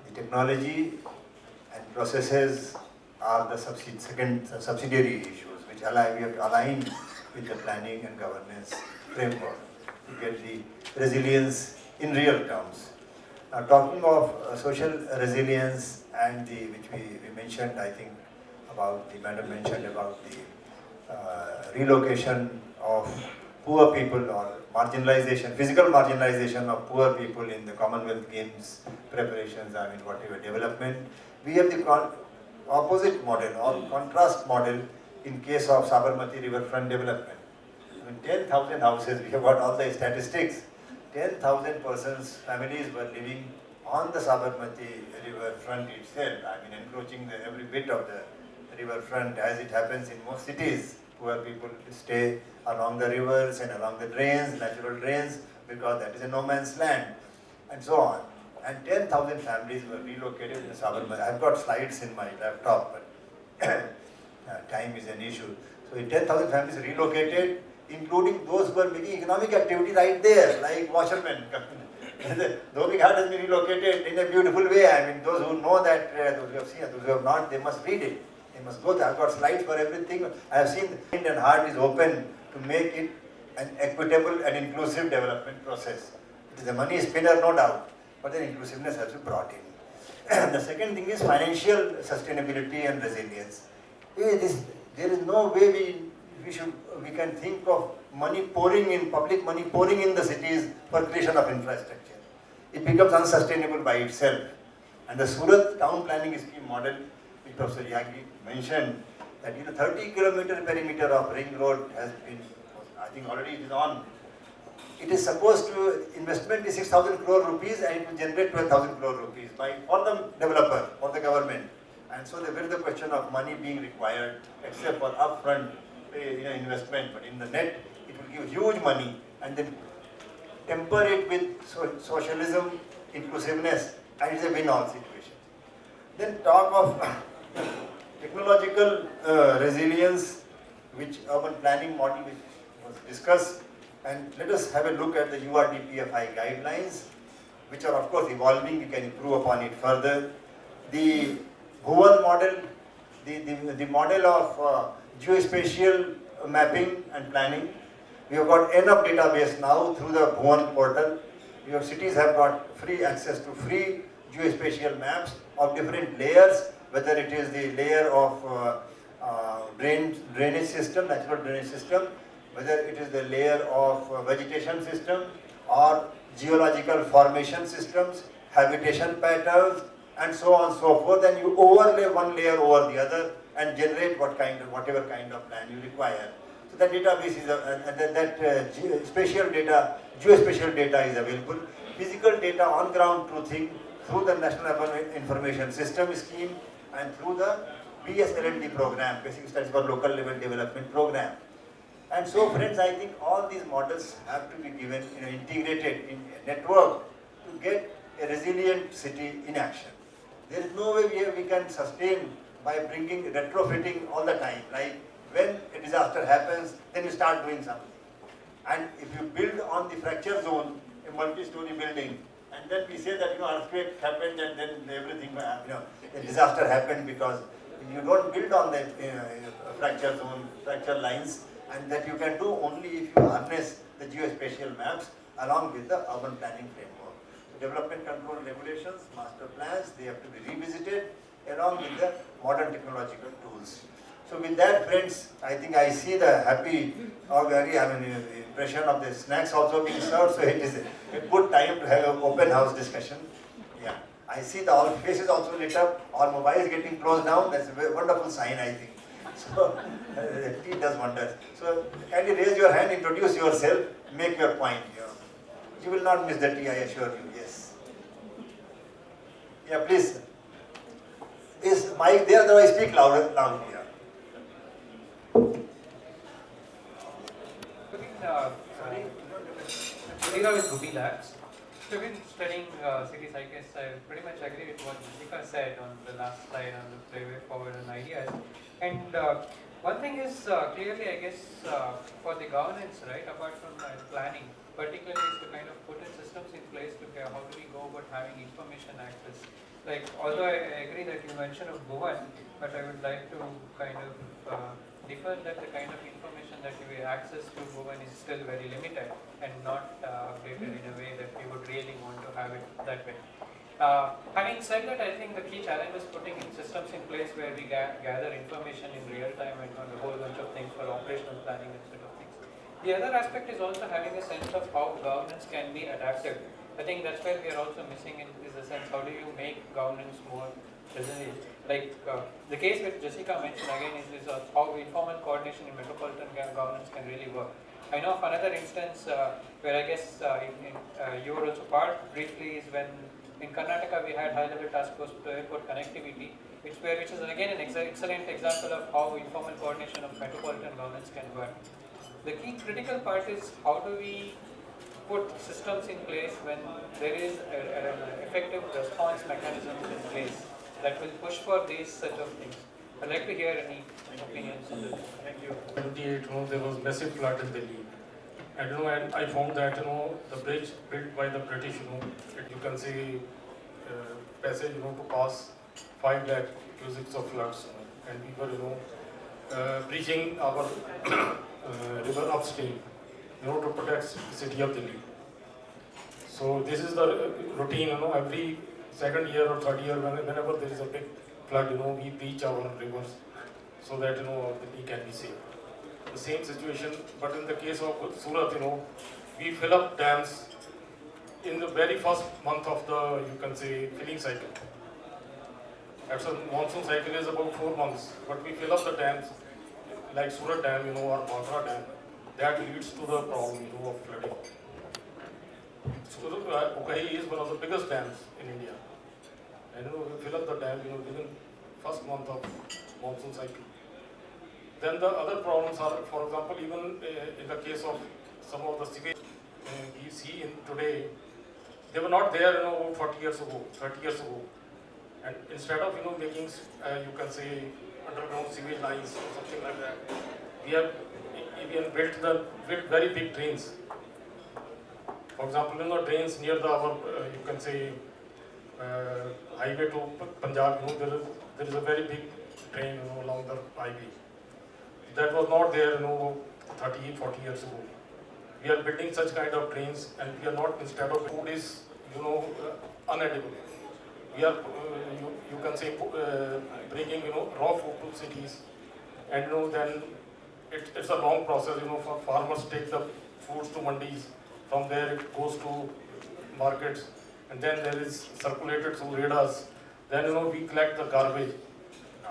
The technology and processes are the subsidiary issues which we have to align with the planning and governance framework to get the resilience in real terms. Now, talking of social resilience and which we mentioned, I think, about the madam mentioned about the relocation of poor people or marginalization, physical marginalization of poor people in the Commonwealth Games preparations, whatever development. We have the opposite model or contrast model in case of Sabarmati riverfront development. 10,000 houses, we have got all the statistics. 10,000 persons, families were living on the Sabarmati riverfront itself, encroaching every bit of the riverfront, as it happens in most cities. Poor people stay along the rivers and along the drains, natural drains, because that is a no man's land, and so on. And 10,000 families were relocated in the Sabarmati. I've got slides in my laptop, but time is an issue. So 10,000 families relocated, including those who were making economic activity right there, like washermen. The Dhobi Ghat has been relocated in a beautiful way. Those who know that, those who have seen it, those who have not, they must read it. They must go there. I've got slides for everything. I have seen the mind and heart is open to make it an equitable and inclusive development process. It is a money spinner, no doubt, but then inclusiveness has to be brought in. The second thing is financial sustainability and resilience. There is no way we can think of money pouring in, public money pouring in the cities for creation of infrastructure. It becomes unsustainable by itself. And the Surat town planning scheme model, which Professor Yagi mentioned, that 30-kilometer perimeter of ring road has been, I think already it is on. It is supposed to, investment is 6,000 crore rupees and it will generate 12,000 crore rupees for the developer, for the government. And so there is the question of money being required, except for upfront investment, but in the net it will give huge money, and then temper it with socialism, inclusiveness, and it's a win-all situation. Then talk of technological resilience, which urban planning model which was discussed, and let us have a look at the URDPFI guidelines, which are of course evolving. We can improve upon it further. The Bhuvan model, the model of geospatial mapping and planning, We have got enough database now through the Bhuvan portal. Your cities have got free access to free geospatial maps of different layers, whether it is the layer of drainage system, natural drainage system, whether it is the layer of vegetation system or geological formation systems, habitation patterns, and so on and so forth, and you overlay one layer over the other and generate whatever kind of plan you require. So that database is, spatial data, geospatial data is available. Physical data on ground truthing through the National Urban Information System scheme and through the BSLND program, Basic Studies for Local Level Development program. And so friends, I think all these models have to be given, integrated in a network to get a resilient city in action. There is no way we can sustain by bringing retrofitting all the time. Like when a disaster happens, then you start doing something. And if you build on the fracture zone, a multi-story building, and then we say that earthquake happened and then everything, a disaster happened because you don't build on the fracture zone, fracture lines, and that you can do only if you harness the geospatial maps along with the urban planning framework. So development control regulations, master plans, they have to be revisited along with the modern technological tools. So with that, friends, I think I see the happy impression of the snacks also being served, so it is a good time to have an open house discussion. Yeah, I see the all faces also lit up, all mobiles getting closed down, that's a wonderful sign, I think. So, it does wonders. So, kindly raise your hand, introduce yourself, make your point. You will not miss the tea, I assure you, yes. Yeah, please. Is mic there, otherwise speak louder, loudly. Sorry, with Ruby Labs. So we've been studying cities. I guess I pretty much agree with what Jessica said on the last slide on the way forward and ideas. And one thing is clearly, I guess, for the governance, right, apart from planning, particularly is to kind of put in systems in place to how do we go about having information access. Like, although I agree that you mentioned of Bhuvan, but I would like to kind of differ that the kind of information that we access to Bhuvan is still very limited and not updated in a way that we would really want to have it that way. Having said that, I think the key challenge is putting in systems in place where we gather information in real time and on a whole bunch of things for operational planning and sort of things. The other aspect is also having a sense of how governance can be adaptive. I think that's where we are also missing in is the sense how do you make governance more resilient. Like the case which Jessica mentioned again is how informal coordination in metropolitan governance can really work. I know of another instance where I guess you were also part briefly is when in Karnataka we had high-level task force to airport connectivity, which is again an excellent example of how informal coordination of metropolitan governance can work. The key critical part is how do we put systems in place when there is an effective response mechanism in place that will push for these set of things. I'd like to hear any opinions on this. Thank you. 78, there was massive flood in Delhi. And I found that the bridge built by the British, you can see passage, to pass 5 lakh cusics of floods, and we were, bridging our river upstream, to protect the city of Delhi. So this is the routine, every second year or third year, whenever there is a big flood, we beach our rivers so that Delhi can be safe. The same situation, but in the case of Surat, we fill up dams in the very first month of the, you can say, filling cycle. Actually, monsoon cycle is about 4 months, but we fill up the dams like Surat Dam, or Bhadra Dam. That leads to the problem, of flooding. So, Ukai is one of the biggest dams in India. And we fill up the dam, within first month of monsoon cycle. Then the other problems are, for example, even in the case of some of the sewage we see in today, they were not there, 40 years ago, 30 years ago. And instead of, making, you can say, underground sewage lines or something like that, we have even built very big drains. For example, drains near our, you can say, highway to Punjab, there is a very big drain, along the highway. That was not there, 30, 40 years ago. we are building such kind of drains, and we are not, instead of food is, unedible. We are, you can say, bringing, raw food to cities, and then it's a long process, for farmers to take the foods to mandis. From there it goes to markets, and then there is circulated through radars. Then, we collect the garbage,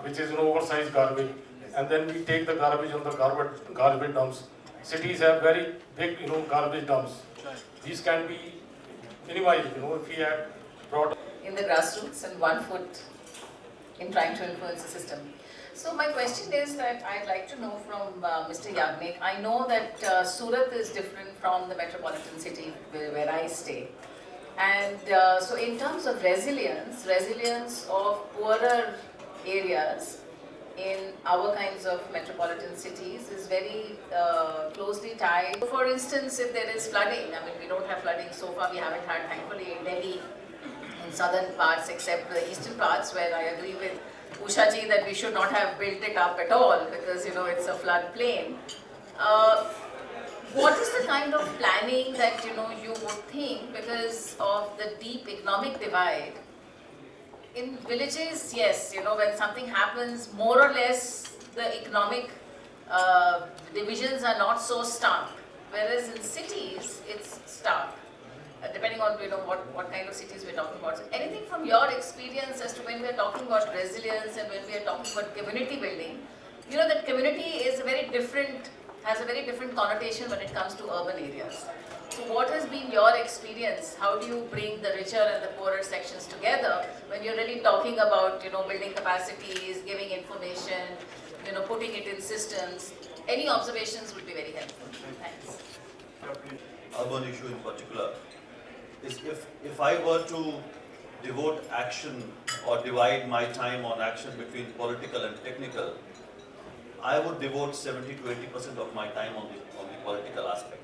which is, oversized garbage, and then we take the garbage on the garbage dumps. Cities have very big, garbage dumps. These can be minimized, if we had brought in the grassroots and 1 foot in trying to influence the system. So my question is that I'd like to know from Mr. Yagnik. I know that Surat is different from the metropolitan city where I stay. And so in terms of resilience of poorer areas in our kinds of metropolitan cities is very closely tied. For instance, if there is flooding, I mean, we don't have flooding so far, we haven't had, thankfully, in Delhi, in southern parts, except the eastern parts, where I agree with Usha ji that we should not have built it up at all because, it's a flood plain. What is the kind of planning that, you would think because of the deep economic divide? In villages, yes, when something happens, more or less the economic divisions are not so stark. Whereas in cities, it's stark. Depending on what kind of cities we're talking about. So anything from your experience as to when we're talking about resilience and when we're talking about community building, that community is has a very different connotation when it comes to urban areas. So what has been your experience? How do you bring the richer and the poorer sections together when you're really talking about building capacities, giving information, putting it in systems? Any observations would be very helpful. Thanks. Urban issue in particular is if I were to devote action or divide my time on action between political and technical, I would devote 70 to 80% of my time on the political aspect.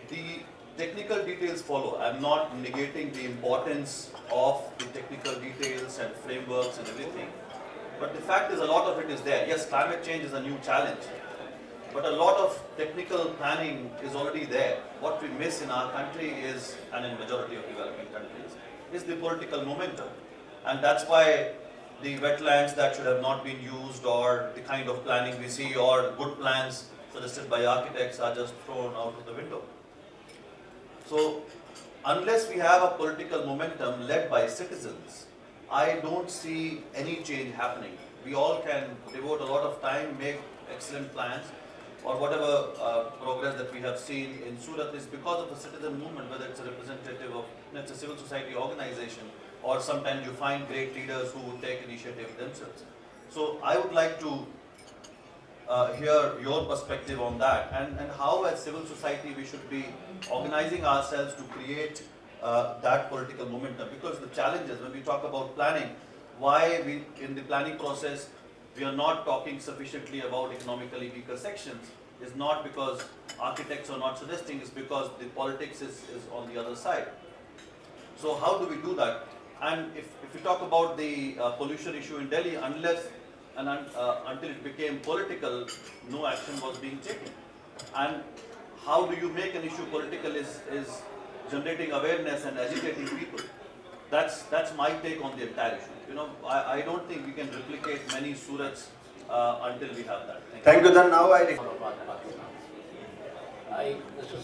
The technical details follow. I'm not negating the importance of the technical details and frameworks and everything. But the fact is, a lot of it is there. Yes, climate change is a new challenge. But a lot of technical planning is already there. What we miss in our country is, and in majority of developing countries, is the political momentum. And that's why the wetlands that should have not been used, or the kind of planning we see, or good plans suggested by architects are just thrown out of the window. So, unless we have a political momentum led by citizens, I don't see any change happening. We all can devote a lot of time, make excellent plans, or whatever progress that we have seen in Surat is because of the citizen movement, whether it's a representative of, it's a civil society organization, or sometimes you find great leaders who take initiative themselves. So I would like to hear your perspective on that, and how as civil society we should be organizing ourselves to create that political momentum. Because the challenges when we talk about planning, why we in the planning process we are not talking sufficiently about economically weaker sections is not because architects are not suggesting, it's because the politics is on the other side. So how do we do that? And if we talk about the pollution issue in Delhi, unless and until it became political, no action was being taken. And how do you make an issue political is generating awareness and agitating people. That's my take on the entire issue. I don't think we can replicate many Surats until we have that. Thank you. Then now Mr.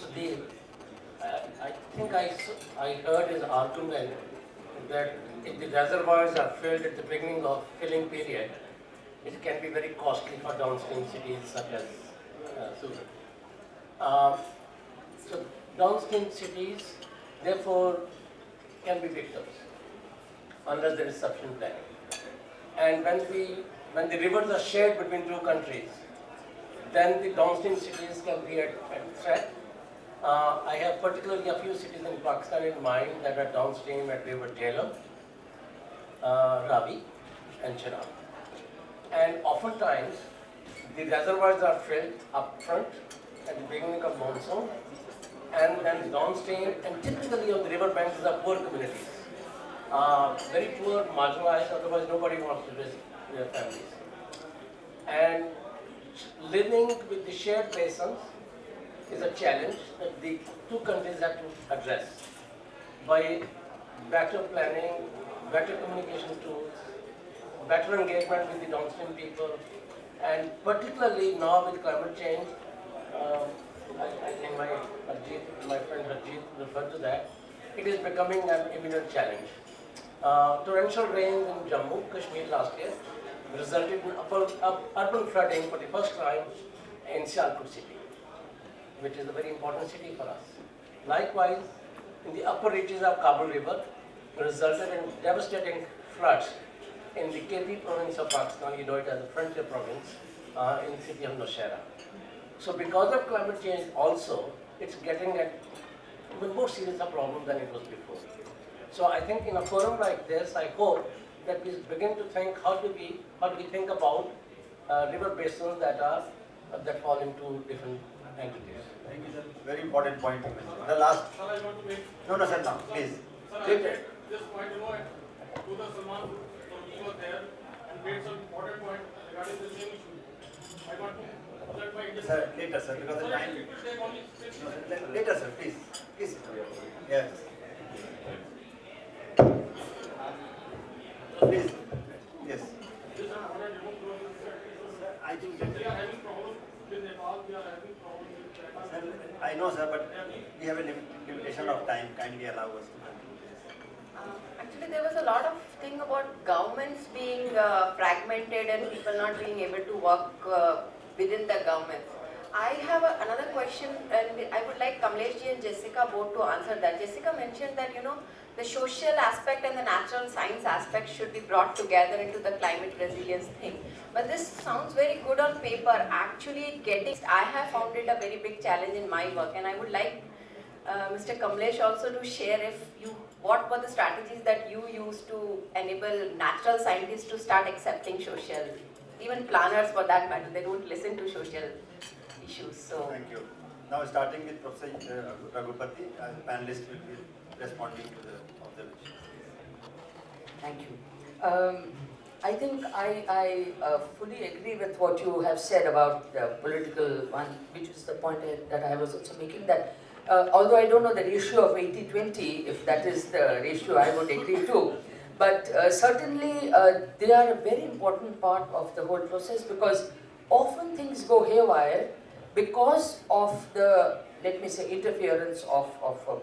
Sudhir, I think I heard his argument that if the reservoirs are filled at the beginning of filling period, it can be very costly for downstream cities such as Surat. So downstream cities, therefore, can be victims unless there is sufficient planning. And when the rivers are shared between two countries, then the downstream cities can be at threat. I have particularly a few cities in Pakistan in mind that are downstream at River Jhelum, Ravi, and Chenab. And oftentimes, the reservoirs are filled up front at the beginning of monsoon, and then downstream, and typically on the river banks are poor communities. Very poor, marginalized, otherwise nobody wants to risk their families. And living with the shared basins is a challenge that the two countries have to address by better planning, better communication tools, better engagement with the downstream people, and particularly now with climate change, I think my friend Harjeet referred to that, it is becoming an imminent challenge. Torrential rains in Jammu, Kashmir last year resulted in urban flooding for the first time in Sialkot city, which is a very important city for us. Likewise, in the upper reaches of Kabul River, resulted in devastating floods in the KP province of Pakistan, you know it as the frontier province, in the city of Nowshera. So because of climate change also, it's getting an even more serious a problem than it was before. So I think in a forum like this, I hope that we begin to think how do we think about river basins that fall into different entities. Thank you, sir. Very important point you mentioned. The last. Sir, I want to make. No, sir, no, please. Sir, I made this point, to the Salman he was there and made some important point regarding the same issue. I want to clarify it. Sir, later, sir, because the time. It will take only 6 No, minutes. sir, later, sir, please. Please. Yes. Please. Yes. I think that. We are having problems with Nepal, we are having problems with China. Sir, I know, sir, but we have a limitation of time. Kindly allow us to conclude this. Actually, there was a lot of thing about governments being fragmented and people not being able to work within the governments. I have another question, and I would like Kamleshji and Jessica both to answer that. Jessica mentioned that, the social aspect and the natural science aspect should be brought together into the climate resilience thing. But this sounds very good on paper. Actually, I have found it a very big challenge in my work, and I would like Mr. Kamlesh also to share what were the strategies that you used to enable natural scientists to start accepting social, even planners for that matter, they don't listen to social issues. So Thank you. Now starting with Professor Raghupati, as panelist will be responding to the observations. Thank you. I think I fully agree with what you have said about the political one, which is the point that I was also making, that although I don't know the ratio of 80-20, if that is the ratio I would agree to, but certainly they are a very important part of the whole process, because often things go haywire because of the, let me say, interference of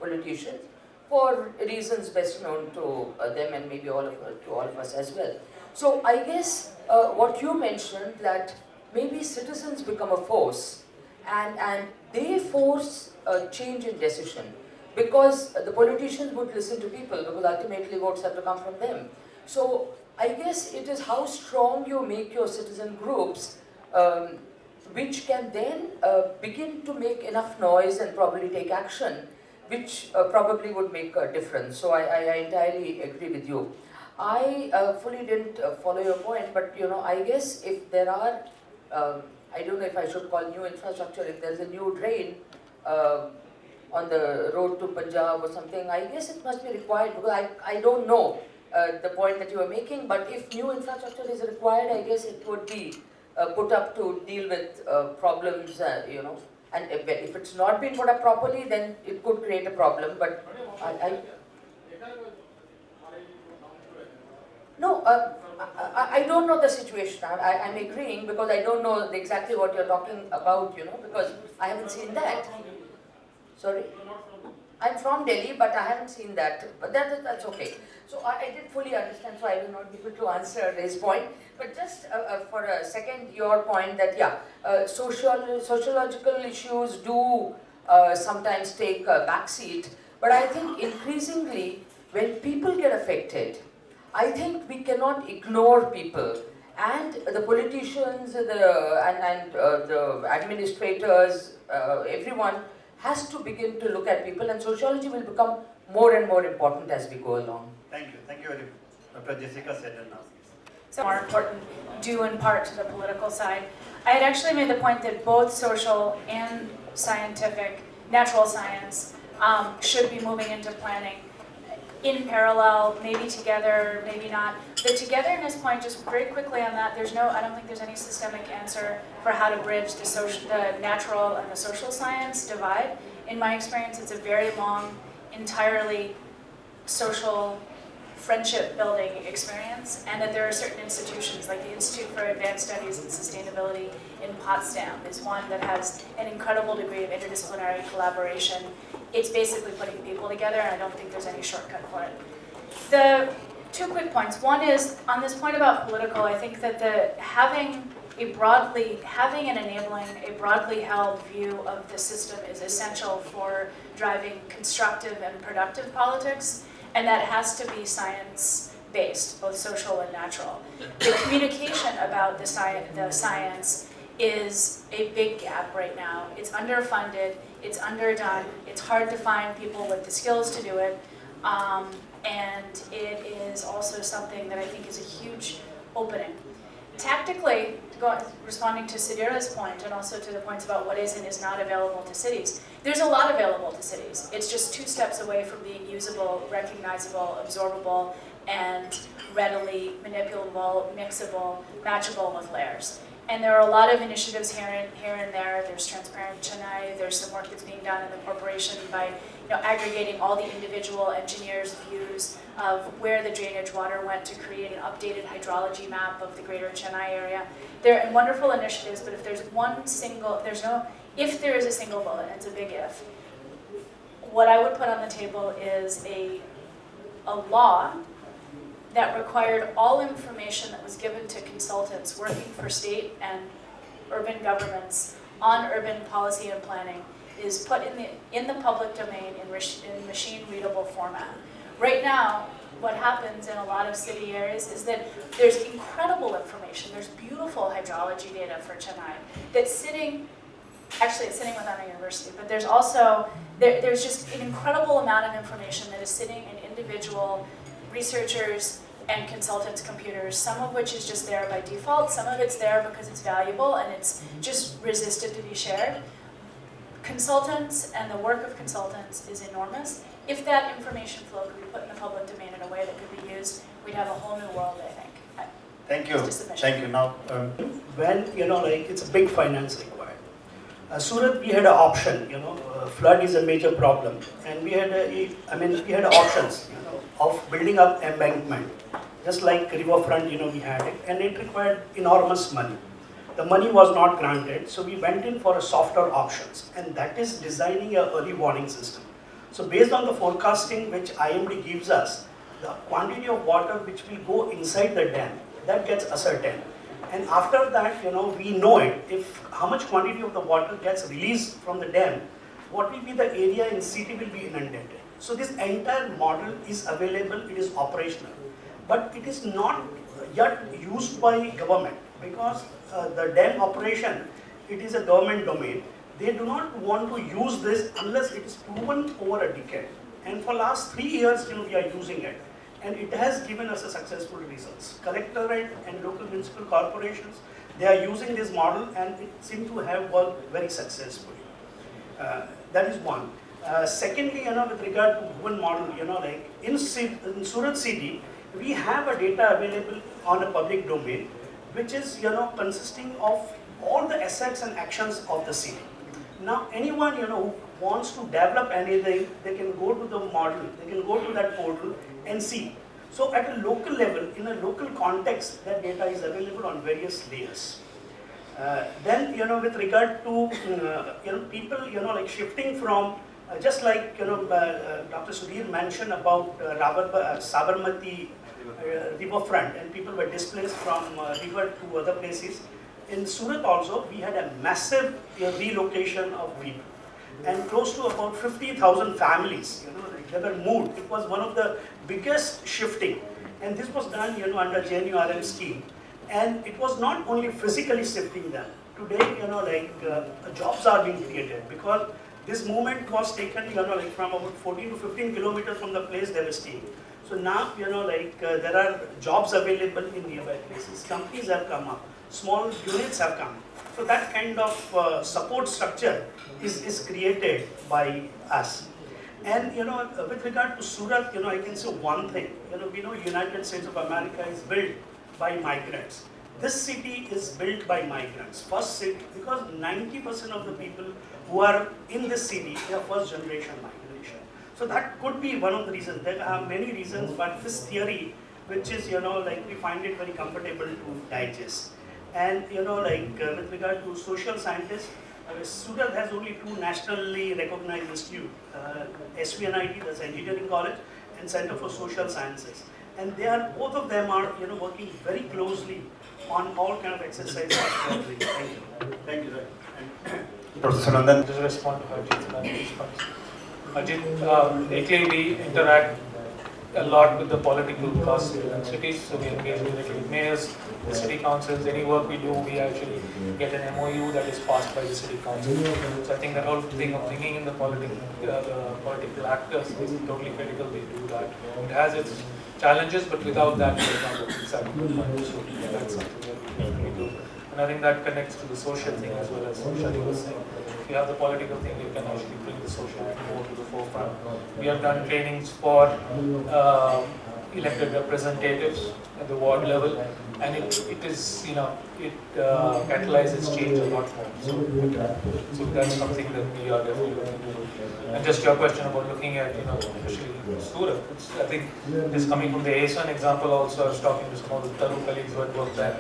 politicians for reasons best known to them and maybe to all of us as well. So I guess what you mentioned, that maybe citizens become a force and they force a change in decision, because the politicians would listen to people, because ultimately votes have to come from them. So I guess it is how strong you make your citizen groups, which can then begin to make enough noise and probably take action, which probably would make a difference. So I entirely agree with you. I fully didn't follow your point, but I guess if there are, I don't know if I should call new infrastructure, if there's a new drain on the road to Punjab or something, I guess it must be required, because I don't know the point that you are making, but if new infrastructure is required, I guess it would be put up to deal with problems, and if it's not been put up properly, then it could create a problem, but No, I don't know the situation. I'm agreeing because I don't know exactly what you're talking about, because I haven't seen that. Sorry? I'm from Delhi, but I haven't seen that. But that's okay. So I did fully understand, so I will not be able to answer his point. But just for a second, your point that, sociological issues do sometimes take a backseat. But I think increasingly, when people get affected, I think we cannot ignore people, and the politicians, the administrators, everyone has to begin to look at people, and sociology will become more and more important as we go along. Thank you very much. Dr. Jessica said now. So more important, due in part to the political side. I had actually made the point that both social and scientific, natural science, should be moving into planning. in parallel, maybe together, maybe not. The togetherness point, just very quickly on that, I don't think there's any systemic answer for how to bridge the natural and the social science divide. In my experience, it's a very long, entirely social friendship building experience, and that there are certain institutions like the Institute for Advanced Studies in Sustainability in Potsdam is one that has an incredible degree of interdisciplinary collaboration. It's basically putting people together, and I don't think there's any shortcut for it. The two quick points. One is, on this point about political, I think that having and enabling a broadly held view of the system is essential for driving constructive and productive politics, and that has to be science-based, both social and natural. The communication about the science is a big gap right now. It's underfunded, it's underdone, it's hard to find people with the skills to do it, and it is also something that I think is a huge opening. Tactically, responding to Sudhira's point and also to the points about what is and is not available to cities, there's a lot available to cities. It's just 2 steps away from being usable, recognizable, absorbable, and readily manipulable, mixable, matchable with layers. And there are a lot of initiatives here and there. There's Transparent Chennai. There's some work that's being done in the corporation by aggregating all the individual engineers' views of where the drainage water went to create an updated hydrology map of the greater Chennai area. They're wonderful initiatives, but if there is a single bullet, and it's a big if, what I would put on the table is a law that required all information that was given to consultants working for state and urban governments on urban policy and planning is put in the public domain in machine-readable format. Right now, what happens in a lot of city areas is that there's incredible information. There's beautiful hydrology data for Chennai that's sitting, actually it's sitting within a university, but there's also, there's just an incredible amount of information that is sitting in individual researchers and consultants' computers, some of which is just there by default, some of it's there because it's valuable and it's just resisted to be shared. Consultants and the work of consultants is enormous. If that information flow could be put in the public domain in a way that could be used, we'd have a whole new world, I think. Thank you. Thank you. Now, when, it's a big finance required. Surat, we had an option, flood is a major problem. And we had options, of building up embankment. Just like riverfront, we had it. And it required enormous money. The money was not granted, so we went in for a softer options. And that is designing an early warning system. So based on the forecasting which IMD gives us, the quantity of water which will go inside the dam, that gets ascertained. And after that, we know it. If how much quantity of the water gets released from the dam, what will be the area in city will be inundated. So this entire model is available, it is operational. But it is not yet used by government because the dam operation, it is a government domain. They do not want to use this unless it is proven over a decade. And for last 3 years, we are using it. And it has given us a successful results. Collectorate and local municipal corporations, they are using this model and it seems to have worked very successfully. That is one. Secondly, with regard to one model, in Surat city, we have a data available on a public domain, which is, consisting of all the assets and actions of the city. Now, anyone, who wants to develop anything, they can go to the model, they can go to that portal and see. So at a local level, in a local context, that data is available on various layers. Then, with regard to, people, shifting from, just like, Dr. Sudhir mentioned about Sabarmati riverfront, and people were displaced from river to other places. In Surat also, we had a massive relocation of people. And close to about 50,000 families, they were moved. It was one of the biggest shifting. And this was done, under JNURM scheme. And it was not only physically shifting them. Today, jobs are being created because this movement was taken, from about 14 to 15 kilometers from the place they were staying. So now, there are jobs available in nearby places. Companies have come up. Small units have come. So that kind of support structure is created by us. And with regard to Surat, I can say one thing. We know United States of America is built by migrants. This city is built by migrants. First city, because 90% of the people who are in this city, they are first generation migration. So that could be one of the reasons. There are many reasons, but this theory, which is, we find it very comfortable to digest. And, with regard to social scientists, Surat has only 2 nationally recognized institutes, SVNIT, that's Engineering College, and Center for Social Sciences. And both of them are, working very closely on all kind of exercises. Thank you. Thank you, sir. Professor Nandan. Just respond to Ajit's response. Ajit, lately we interact a lot with the political class in cities, so we engage directly with mayors, the city councils. Any work we do, we actually get an MOU that is passed by the city council. So I think the whole thing of bringing in the political actors is totally critical. We do that. It has its challenges, but without that, it's not working exactly. So that's something that we definitely do. And I think that connects to the social thing as well as Shadi was saying. If you have the political thing, you can actually bring the social more to the forefront. We have done trainings for elected representatives at the ward level, and it is, it catalyzes change a lot more. So that's something that we are definitely looking to do. And just your question about looking at, especially Surat, I think this coming from the ASN example also. I was talking to some of the Taru colleagues who had worked there,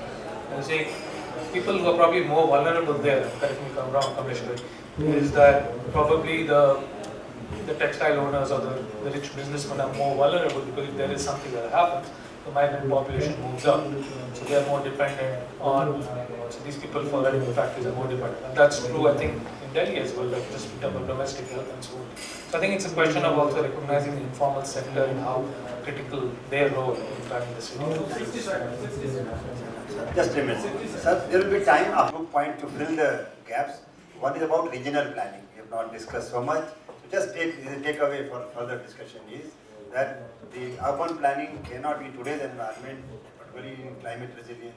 and saying people who are probably more vulnerable there, correct me if I'm wrong, Kameshwar, is that probably the textile owners or the rich businessmen are more vulnerable, because if there is something that happens, the migrant population moves up. So they are more dependent on, so these people following the factories are more dependent. And that's true, I think, in Delhi as well, like just in terms of domestic health and so on. So I think it's a question of also recognizing the informal sector and how critical their role in running the city. Just a minute. Sir, there will be time after point to fill the gaps. One is about regional planning. We have not discussed so much. So just take away for further discussion is that the urban planning cannot be today's environment, particularly in climate resilience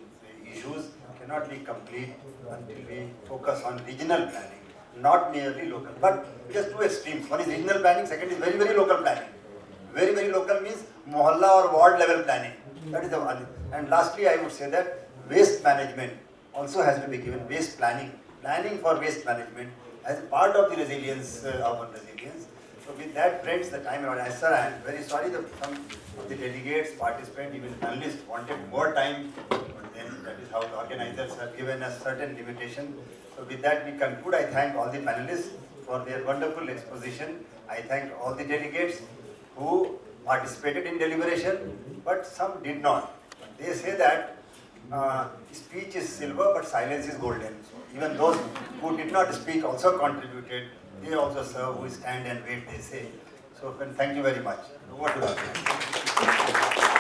issues, cannot be complete until we focus on regional planning, not merely local. But just two extremes. One is regional planning, second is very, very local planning. Very, very local means mohalla or ward level planning. That is the one. And lastly, I would say that waste management also has to be given. Waste planning for waste management as part of the resilience, urban resilience. So with that, friends, the time is over. Sir, I am very sorry that some of the delegates, participants, even panelists wanted more time, but then that is how the organizers have given us certain limitation. So with that, we conclude. I thank all the panelists for their wonderful exposition. I thank all the delegates who participated in deliberation, but some did not. They say that speech is silver, but silence is golden. So even those who did not speak also contributed. They also serve, who stand and wait, they say. So thank you very much. Over to you.